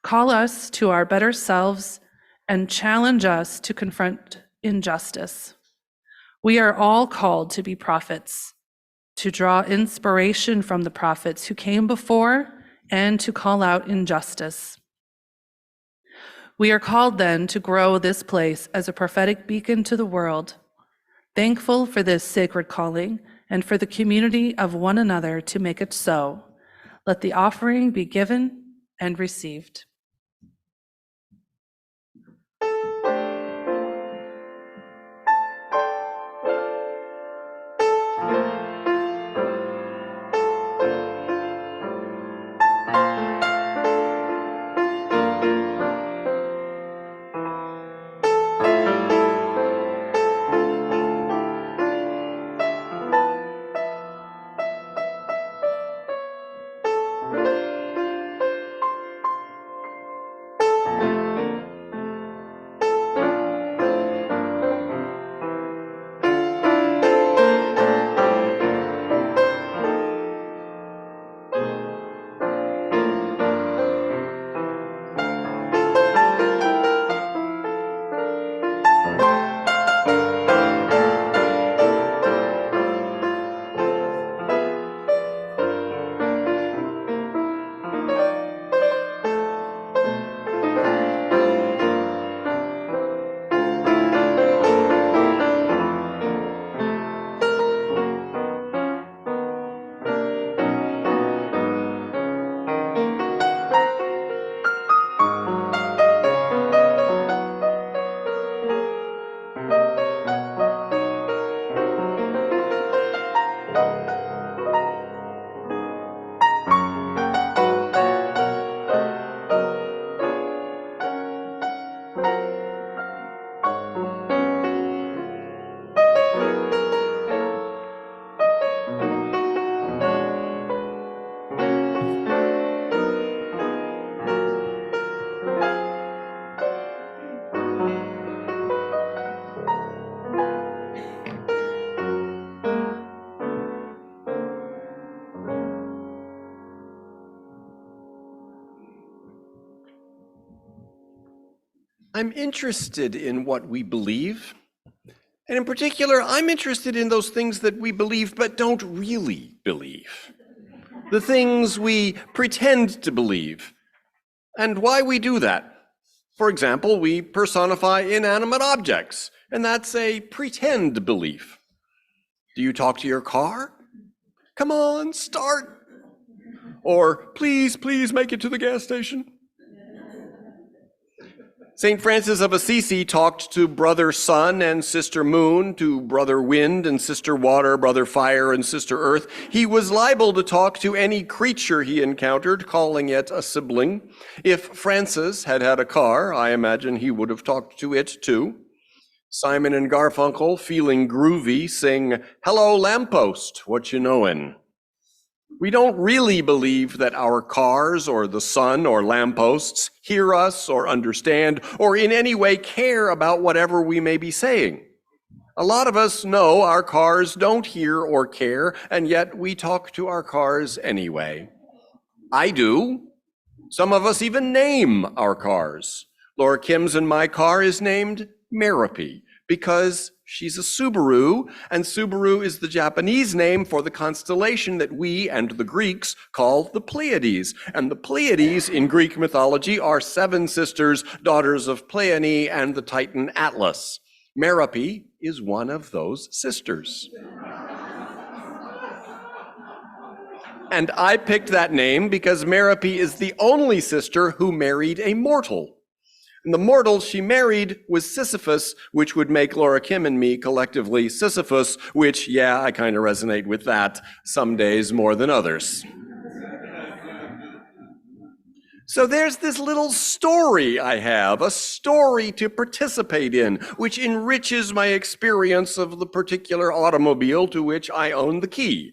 A: call us to our better selves, and challenge us to confront injustice. We are all called to be prophets, to draw inspiration from the prophets who came before, and to call out injustice. We are called then to grow this place as a prophetic beacon to the world, thankful for this sacred calling and for the community of one another to make it so. Let the offering be given and received.
C: I'm interested in what we believe. And in particular, I'm interested in those things that we believe but don't really believe. The things we pretend to believe, and why we do that. For example, we personify inanimate objects, and that's a pretend belief. Do you talk to your car? Come on, start. Or please make it to the gas station. St. Francis of Assisi talked to Brother Sun and Sister Moon, to Brother Wind and Sister Water, Brother Fire and Sister Earth. He was liable to talk to any creature he encountered, calling it a sibling. If Francis had had a car, I imagine he would have talked to it too. Simon and Garfunkel, feeling groovy, sing, "Hello, lamppost, what you knowin'?" We don't really believe that our cars or the sun or lampposts hear us or understand or in any way care about whatever we may be saying. A lot of us know our cars don't hear or care, and yet we talk to our cars anyway. I do. Some of us even name our cars. Laura Kim's and my car is named Meredith because she's a Subaru, and Subaru is the Japanese name for the constellation that we and the Greeks call the Pleiades. And the Pleiades in Greek mythology are 7 sisters, daughters of Pleione and the Titan Atlas. Meredith is one of those sisters. And I picked that name because Meredith is the only sister who married a mortal. And the mortal she married was Sisyphus, which would make Laura Kim and me collectively Sisyphus, which, yeah, I kind of resonate with that some days more than others. So there's this little story I have, a story to participate in, which enriches my experience of the particular automobile to which I own the key.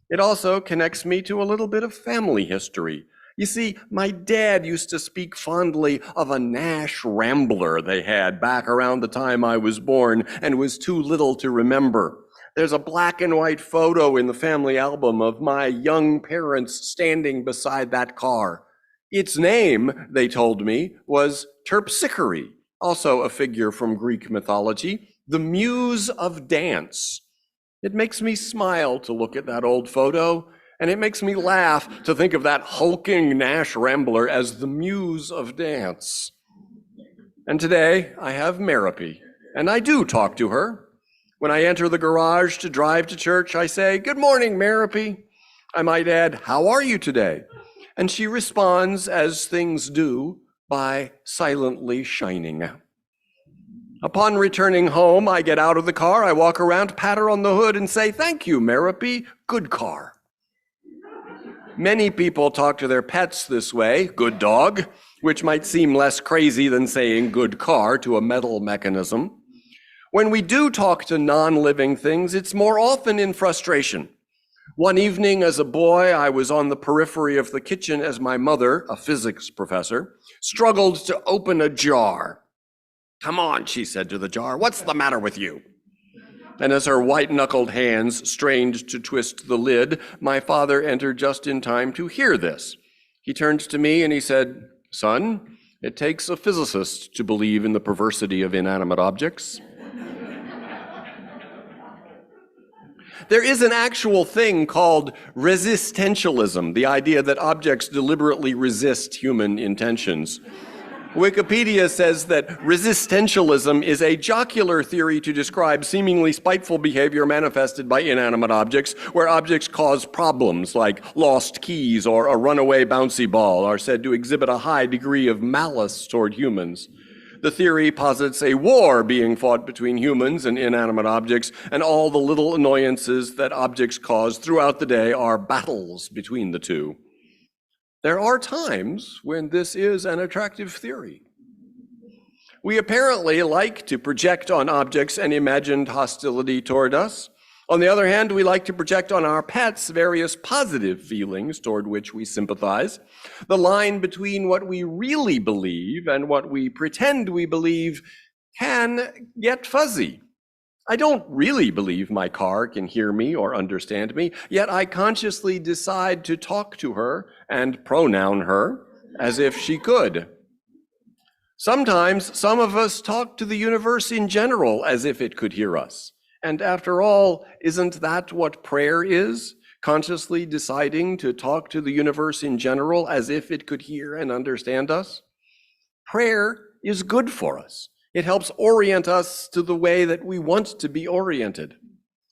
C: It also connects me to a little bit of family history. You see, my dad used to speak fondly of a Nash Rambler they had back around the time I was born and was too little to remember. There's a black and white photo in the family album of my young parents standing beside that car. Its name, they told me, was Terpsichore, also a figure from Greek mythology, the muse of dance. It makes me smile to look at that old photo. And it makes me laugh to think of that hulking Nash Rambler as the muse of dance. And today I have Meredith, and I do talk to her. When I enter the garage to drive to church, I say, "Good morning, Meredith." I might add, "How are you today?" And she responds, as things do, by silently shining. Upon returning home, I get out of the car, I walk around, pat her on the hood, and say, "Thank you, Meredith, good car." Many people talk to their pets this way, "Good dog," which might seem less crazy than saying "good car" to a metal mechanism. When we do talk to non-living things, it's more often in frustration. One evening as a boy, I was on the periphery of the kitchen as my mother, a physics professor, struggled to open a jar. "Come on," she said to the jar, "what's the matter with you?" And as her white-knuckled hands strained to twist the lid, my father entered just in time to hear this. He turned to me and he said, "Son, it takes a physicist to believe in the perversity of inanimate objects." There is an actual thing called resistentialism, the idea that objects deliberately resist human intentions. Wikipedia says that resistentialism is a jocular theory to describe seemingly spiteful behavior manifested by inanimate objects, where objects cause problems like lost keys or a runaway bouncy ball are said to exhibit a high degree of malice toward humans. The theory posits a war being fought between humans and inanimate objects, and all the little annoyances that objects cause throughout the day are battles between the two. There are times when this is an attractive theory. We apparently like to project on objects an imagined hostility toward us. On the other hand, we like to project on our pets various positive feelings toward which we sympathize. The line between what we really believe and what we pretend we believe can get fuzzy. I don't really believe my car can hear me or understand me, yet I consciously decide to talk to her and pronoun her as if she could. Sometimes some of us talk to the universe in general as if it could hear us. And after all, isn't that what prayer is? Consciously deciding to talk to the universe in general as if it could hear and understand us? Prayer is good for us. It helps orient us to the way that we want to be oriented.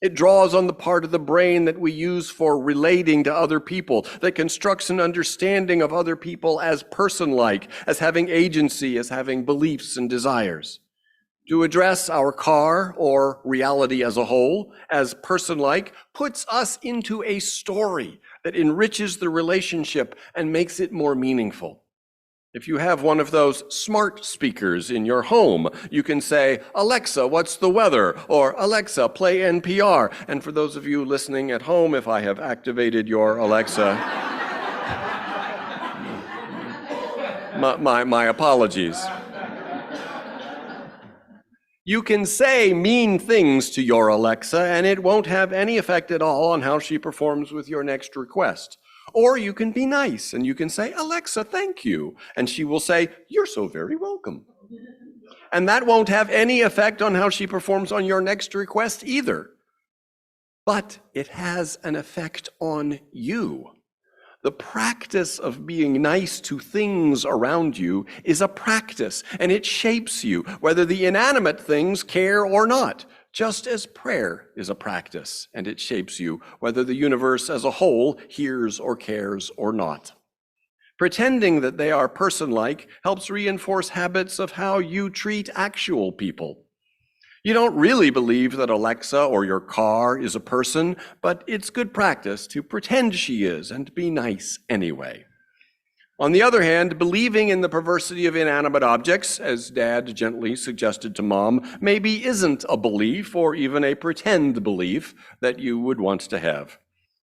C: It draws on the part of the brain that we use for relating to other people, that constructs an understanding of other people as person-like, as having agency, as having beliefs and desires. To address our car or reality as a whole as person-like puts us into a story that enriches the relationship and makes it more meaningful. If you have one of those smart speakers in your home, you can say, "Alexa, what's the weather?" Or "Alexa, play NPR." And for those of you listening at home, if I have activated your Alexa, my apologies. You can say mean things to your Alexa, and it won't have any effect at all on how she performs with your next request. Or you can be nice and you can say, "Alexa, thank you." And she will say, "You're so very welcome." And that won't have any effect on how she performs on your next request either. But it has an effect on you. The practice of being nice to things around you is a practice, and it shapes you, whether the inanimate things care or not. Just as prayer is a practice, and it shapes you, whether the universe as a whole hears or cares or not. Pretending that they are person-like helps reinforce habits of how you treat actual people. You don't really believe that Alexa or your car is a person, but it's good practice to pretend she is and be nice anyway. On the other hand, believing in the perversity of inanimate objects, as Dad gently suggested to Mom, maybe isn't a belief or even a pretend belief that you would want to have.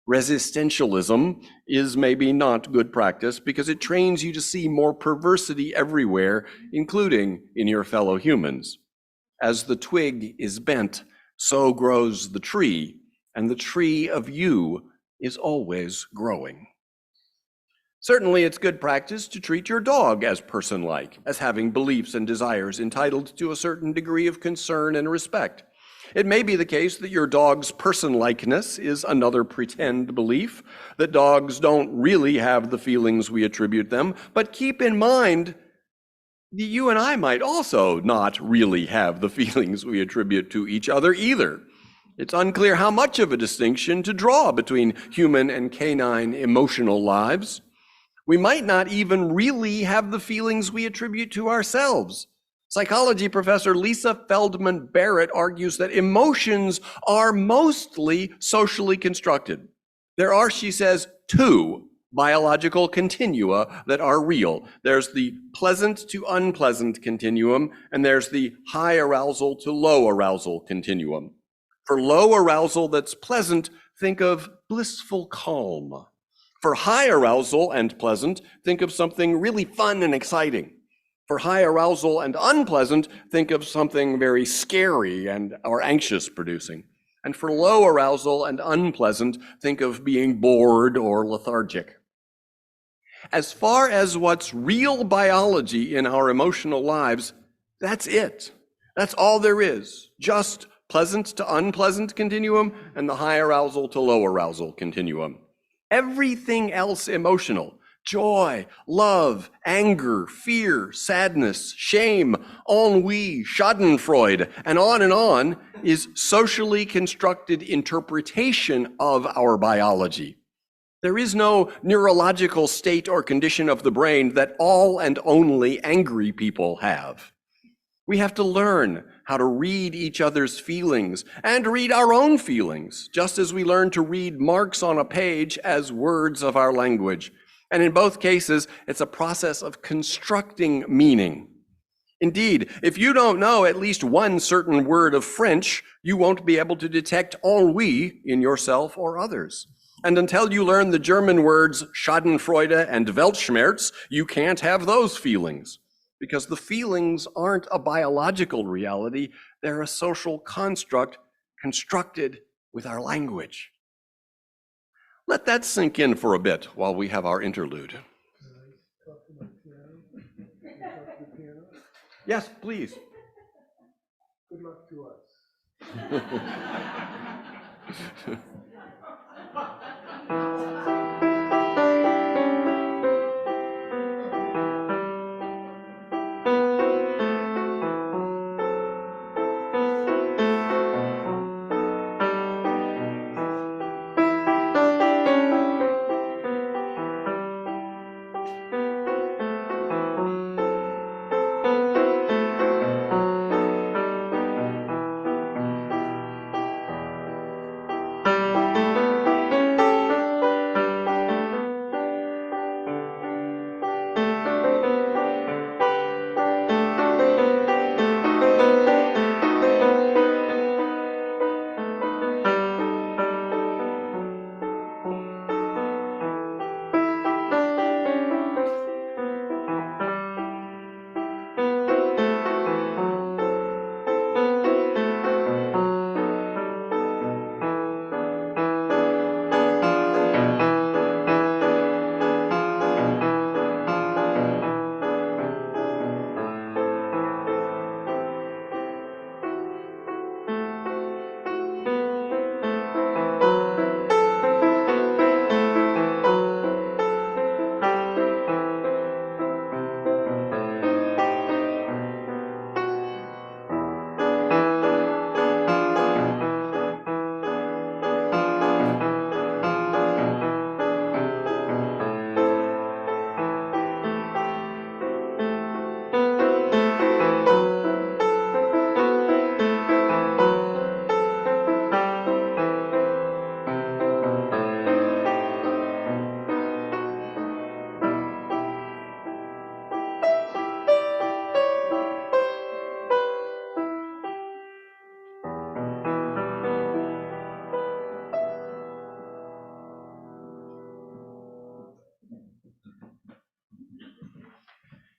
C: Resistentialism is maybe not good practice because it trains you to see more perversity everywhere, including in your fellow humans. As the twig is bent, so grows the tree, and the tree of you is always growing. Certainly, it's good practice to treat your dog as person-like, as having beliefs and desires entitled to a certain degree of concern and respect. It may be the case that your dog's person-likeness is another pretend belief, that dogs don't really have the feelings we attribute them, but keep in mind that you and I might also not really have the feelings we attribute to each other either. It's unclear how much of a distinction to draw between human and canine emotional lives. We might not even really have the feelings we attribute to ourselves. Psychology professor Lisa Feldman Barrett argues that emotions are mostly socially constructed. There are, she says, two biological continua that are real. There's the pleasant to unpleasant continuum, and there's the high arousal to low arousal continuum. For low arousal that's pleasant, think of blissful calm. For high arousal and pleasant, think of something really fun and exciting. For high arousal and unpleasant, think of something very scary and or anxious producing. And for low arousal and unpleasant, think of being bored or lethargic. As far as what's real biology in our emotional lives, that's it. That's all there is. Just pleasant to unpleasant continuum and the high arousal to low arousal continuum. Everything else emotional, joy, love, anger, fear, sadness, shame, ennui, schadenfreude, and on, is socially constructed interpretation of our biology. There is no neurological state or condition of the brain that all and only angry people have. We have to learn how to read each other's feelings and read our own feelings, just as we learn to read marks on a page as words of our language. And in both cases, it's a process of constructing meaning. Indeed, if you don't know at least one certain word of French, you won't be able to detect ennui in yourself or others. And until you learn the German words Schadenfreude and Weltschmerz, you can't have those feelings. Because the feelings aren't a biological reality, they're a social construct constructed with our language. Let that sink in for a bit while we have our interlude. Yes, please.
H: Good luck to us.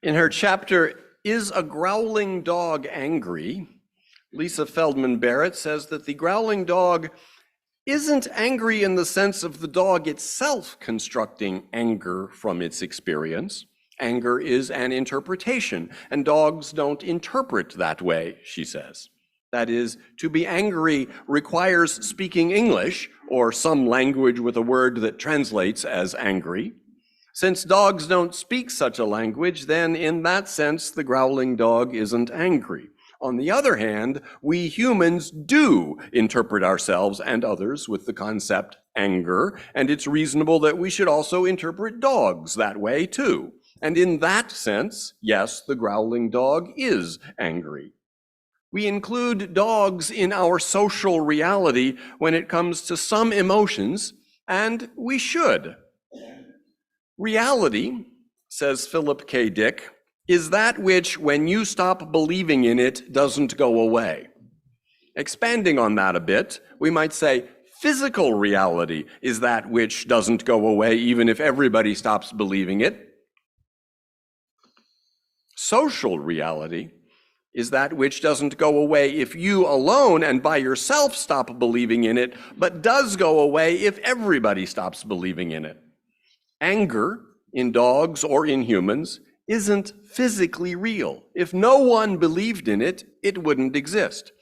C: In her chapter, Is a Growling Dog Angry?, Lisa Feldman Barrett says that the growling dog isn't angry in the sense of the dog itself constructing anger from its experience. Anger is an interpretation, and dogs don't interpret that way, she says. That is, to be angry requires speaking English or some language with a word that translates as angry. Since dogs don't speak such a language, then in that sense, the growling dog isn't angry. On the other hand, we humans do interpret ourselves and others with the concept anger, and it's reasonable that we should also interpret dogs that way too. And in that sense, yes, the growling dog is angry. We include dogs in our social reality when it comes to some emotions, and we should. Reality, says Philip K. Dick, is that which, when you stop believing in it, doesn't go away. Expanding on that a bit, we might say physical reality is that which doesn't go away even if everybody stops believing it. Social reality is that which doesn't go away if you alone and by yourself stop believing in it, but does go away if everybody stops believing in it. Anger, in dogs or in humans, isn't physically real. If no one believed in it, it wouldn't exist.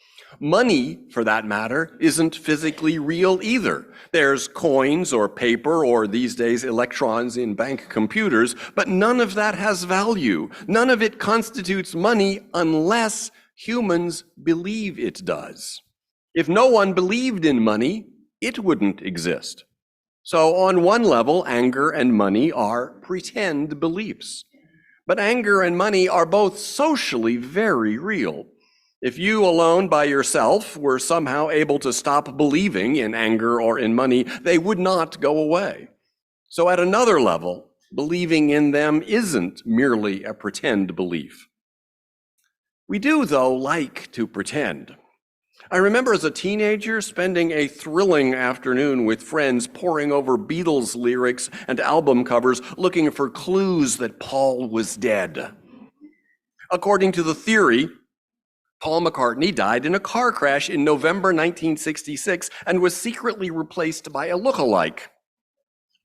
C: Money, for that matter, isn't physically real either. There's coins or paper or these days electrons in bank computers, but none of that has value. None of it constitutes money unless humans believe it does. If no one believed in money, it wouldn't exist. So on one level, anger and money are pretend beliefs. But anger and money are both socially very real. If you alone by yourself were somehow able to stop believing in anger or in money, they would not go away. So at another level, believing in them isn't merely a pretend belief. We do, though, like to pretend. I remember as a teenager spending a thrilling afternoon with friends poring over Beatles lyrics and album covers looking for clues that Paul was dead. According to the theory, Paul McCartney died in a car crash in November 1966 and was secretly replaced by a look-alike.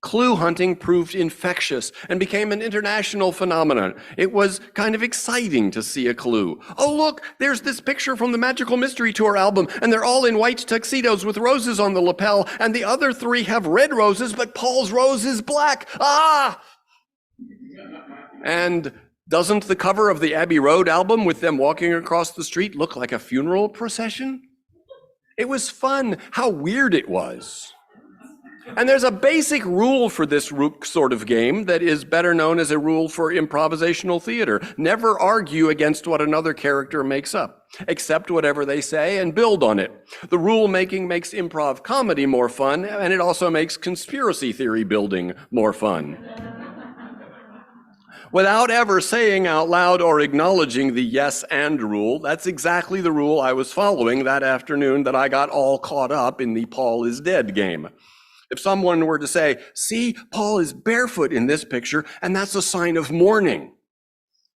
C: Clue hunting proved infectious and became an international phenomenon. It was kind of exciting to see a clue. Oh, look, there's this picture from the Magical Mystery Tour album, and they're all in white tuxedos with roses on the lapel, and the other three have red roses, but Paul's rose is black. Ah! And doesn't the cover of the Abbey Road album with them walking across the street look like a funeral procession? It was fun how weird it was. And there's a basic rule for this sort of game that is better known as a rule for improvisational theater. Never argue against what another character makes up. Accept whatever they say and build on it. The rule making makes improv comedy more fun, and it also makes conspiracy theory building more fun. Without ever saying out loud or acknowledging the yes and rule, that's exactly the rule I was following that afternoon that I got all caught up in the Paul is dead game. If someone were to say, see, Paul is barefoot in this picture, and that's a sign of mourning,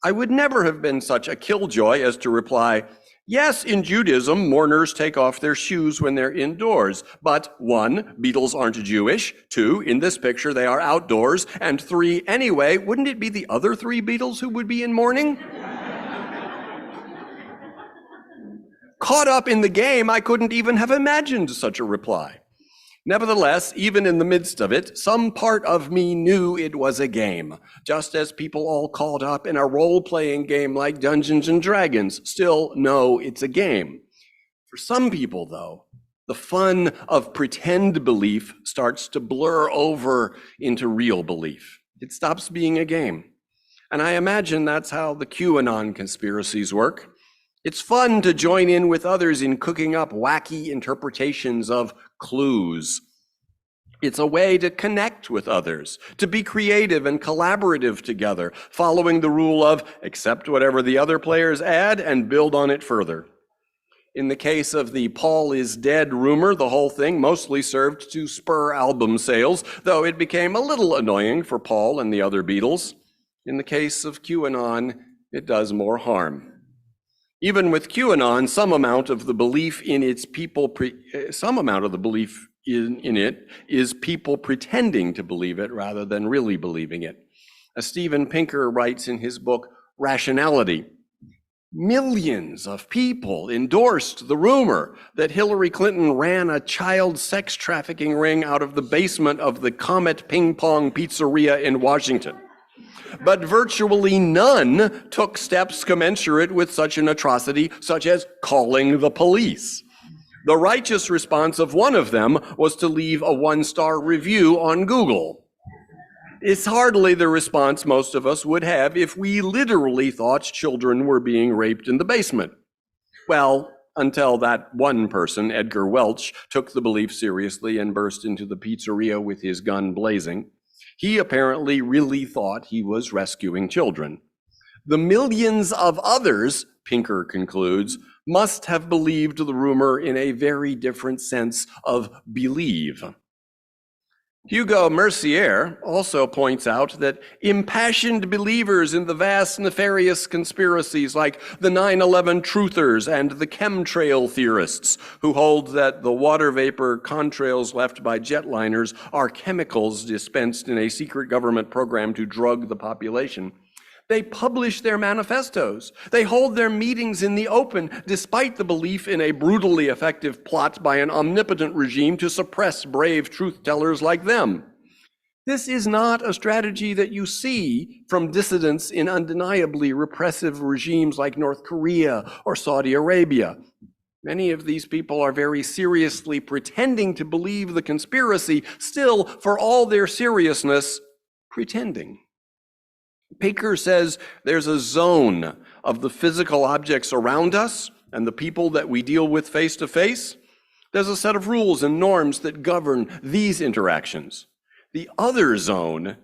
C: I would never have been such a killjoy as to reply, yes, in Judaism, mourners take off their shoes when they're indoors, but 1, Beatles aren't Jewish, 2, in this picture they are outdoors, and 3, anyway, wouldn't it be the other 3 Beatles who would be in mourning? Caught up in the game, I couldn't even have imagined such a reply. Nevertheless, even in the midst of it, some part of me knew it was a game, just as people all caught up in a role-playing game like Dungeons and Dragons still know it's a game. For some people, though, the fun of pretend belief starts to blur over into real belief. It stops being a game. And I imagine that's how the QAnon conspiracies work. It's fun to join in with others in cooking up wacky interpretations of clues. It's a way to connect with others, to be creative and collaborative together, following the rule of accept whatever the other players add and build on it further. In the case of the Paul is dead rumor, the whole thing mostly served to spur album sales, though it became a little annoying for Paul and the other Beatles. In the case of QAnon, it does more harm. Even with QAnon, some amount of the belief in its people, some amount of the belief in it is people pretending to believe it rather than really believing it. As Steven Pinker writes in his book, Rationality, millions of people endorsed the rumor that Hillary Clinton ran a child sex trafficking ring out of the basement of the Comet Ping Pong Pizzeria in Washington. But virtually none took steps commensurate with such an atrocity, such as calling the police. The righteous response of one of them was to leave a 1-star review on Google. It's hardly the response most of us would have if we literally thought children were being raped in the basement. Well, until that one person, Edgar Welch, took the belief seriously and burst into the pizzeria with his gun blazing. He apparently really thought he was rescuing children. The millions of others, Pinker concludes, must have believed the rumor in a very different sense of believe. Hugo Mercier also points out that impassioned believers in the vast nefarious conspiracies like the 9/11 truthers and the chemtrail theorists who hold that the water vapor contrails left by jetliners are chemicals dispensed in a secret government program to drug the population. They publish their manifestos. They hold their meetings in the open, despite the belief in a brutally effective plot by an omnipotent regime to suppress brave truth-tellers like them. This is not a strategy that you see from dissidents in undeniably repressive regimes like North Korea or Saudi Arabia. Many of these people are very seriously pretending to believe the conspiracy, still, for all their seriousness, pretending. Pinker says there's a zone of the physical objects around us and the people that we deal with face to face. There's a set of rules and norms that govern these interactions. The other zone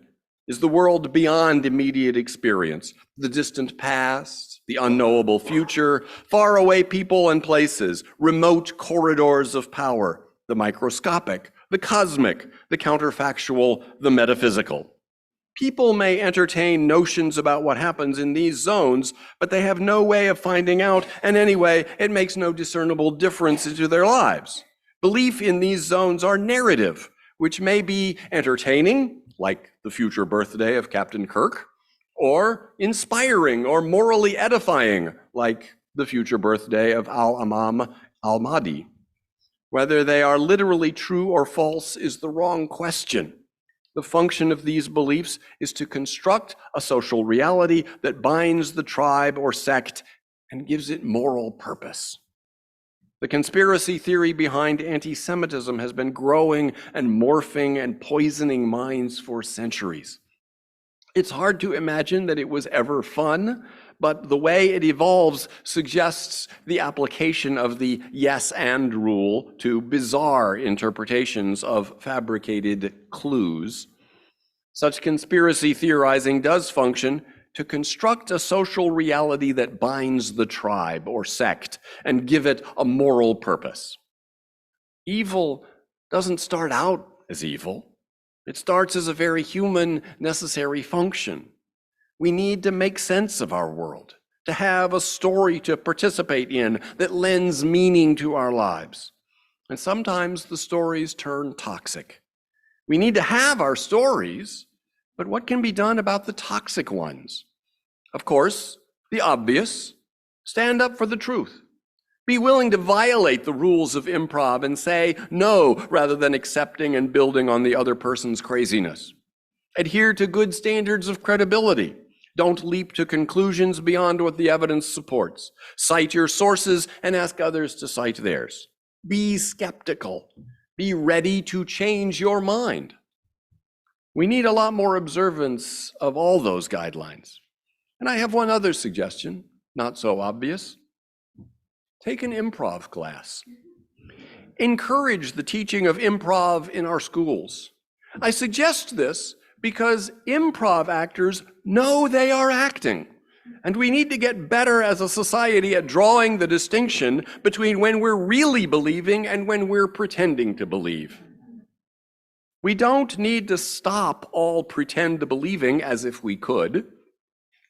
C: is the world beyond immediate experience, the distant past, the unknowable future, faraway people and places, remote corridors of power, the microscopic, the cosmic, the counterfactual, the metaphysical. People may entertain notions about what happens in these zones, but they have no way of finding out, and anyway, it makes no discernible difference into their lives. Belief in these zones are narrative. which may be entertaining, like the future birthday of Captain Kirk, or inspiring or morally edifying, like the future birthday of Al-Imam al-Mahdi. Whether they are literally true or false is the wrong question. The function of these beliefs is to construct a social reality that binds the tribe or sect and gives it moral purpose. The conspiracy theory behind anti-Semitism has been growing and morphing and poisoning minds for centuries. It's hard to imagine that it was ever fun, but the way it evolves suggests the application of the yes and rule to bizarre interpretations of fabricated clues. Such conspiracy theorizing does function to construct a social reality that binds the tribe or sect and give it a moral purpose. Evil doesn't start out as evil. It starts as a very human, necessary function. We need to make sense of our world, to have a story to participate in that lends meaning to our lives. And sometimes the stories turn toxic. We need to have our stories, but what can be done about the toxic ones? Of course, the obvious: stand up for the truth. Be willing to violate the rules of improv and say no rather than accepting and building on the other person's craziness. Adhere to good standards of credibility. Don't leap to conclusions beyond what the evidence supports. Cite your sources and ask others to cite theirs. Be skeptical. Be ready to change your mind. We need a lot more observance of all those guidelines. And I have one other suggestion, not so obvious. Take an improv class. Encourage the teaching of improv in our schools. I suggest this because improv actors know they are acting, and we need to get better as a society at drawing the distinction between when we're really believing and when we're pretending to believe. We don't need to stop all pretend believing as if we could.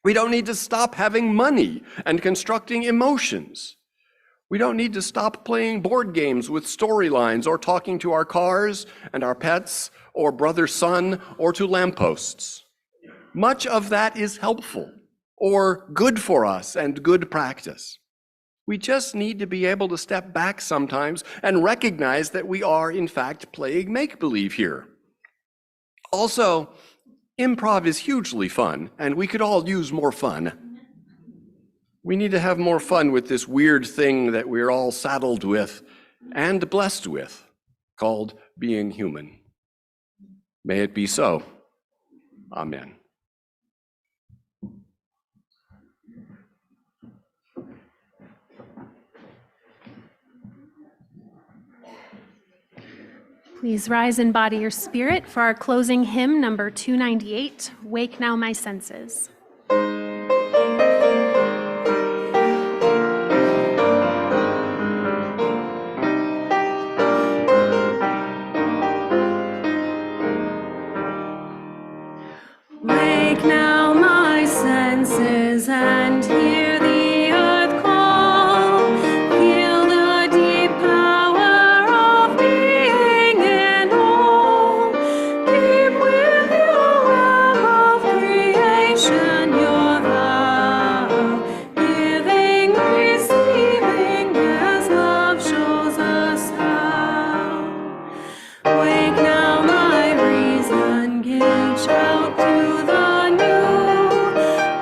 C: We don't need to stop having money and constructing emotions. We don't need to stop playing board games with storylines or talking to our cars and our pets or brother sun or to lampposts. Much of that is helpful or good for us and good practice. We just need to be able to step back sometimes and recognize that we are, in fact, playing make-believe here. Also, improv is hugely fun, and we could all use more fun. We need to have more fun with this weird thing that we're all saddled with and blessed with, called being human. May it be so. Amen.
B: Please rise and body your spirit for our closing hymn, number 298, Wake Now My Senses.
F: Wake now my senses and hear the earth call. Feel the deep power of being in all. Keep with your web of creation your vow. Giving, receiving as love shows us how. Wake now my reason, gauge out to the new.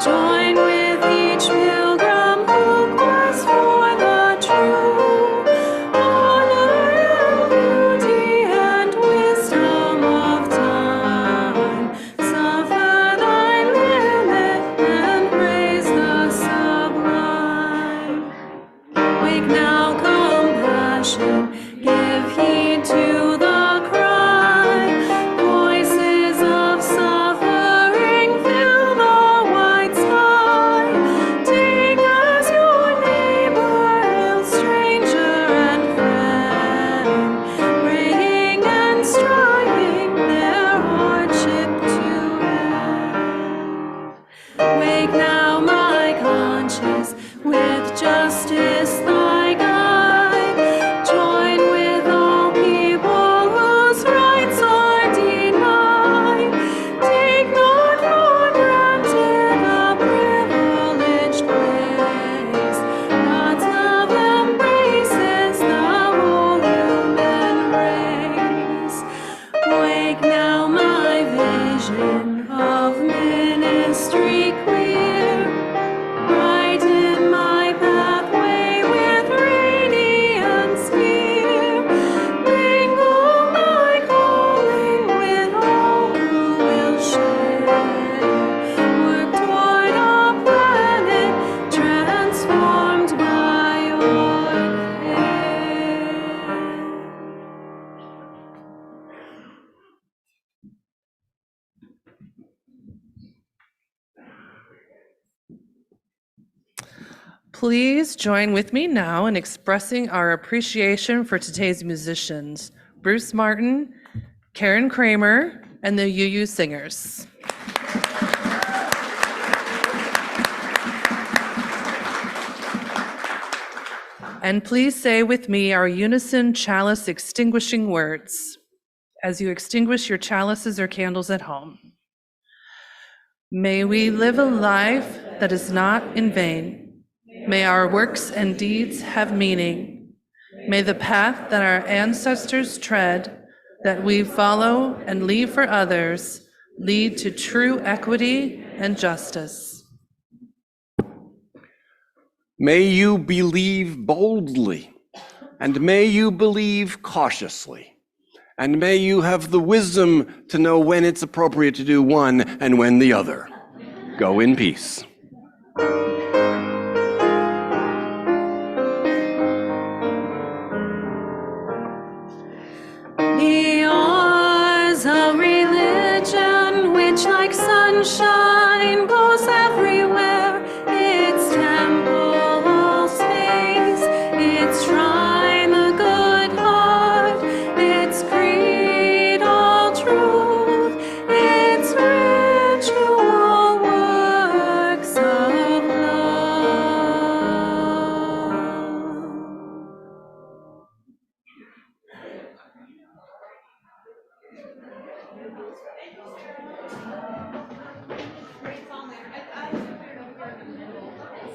F: Join with each pilgrim who quests for the true. Honor and beauty and wisdom of time. Suffer thy limit and praise the sublime. Wake now compassion, give heed to the cry. Voices of suffering fill the wide sky. Take as your neighbor, hail stranger and friend, praying and striving their hardship to end. Wake now my conscience, with justice thy guide. Join with all people whose rights are
A: Please join with me now in expressing our appreciation for today's musicians, Bruce Martin, Karen Kramer, and the UU Singers. And please say with me our unison chalice extinguishing words as you extinguish your chalices or candles at home. May we live a life that is not in vain. May our works and deeds have meaning. May the path that our ancestors tread, that we follow and leave for others, lead to true equity and justice.
C: May you believe boldly, and may you believe cautiously, and may you have the wisdom to know when it's appropriate to do one and when the other. Go in peace.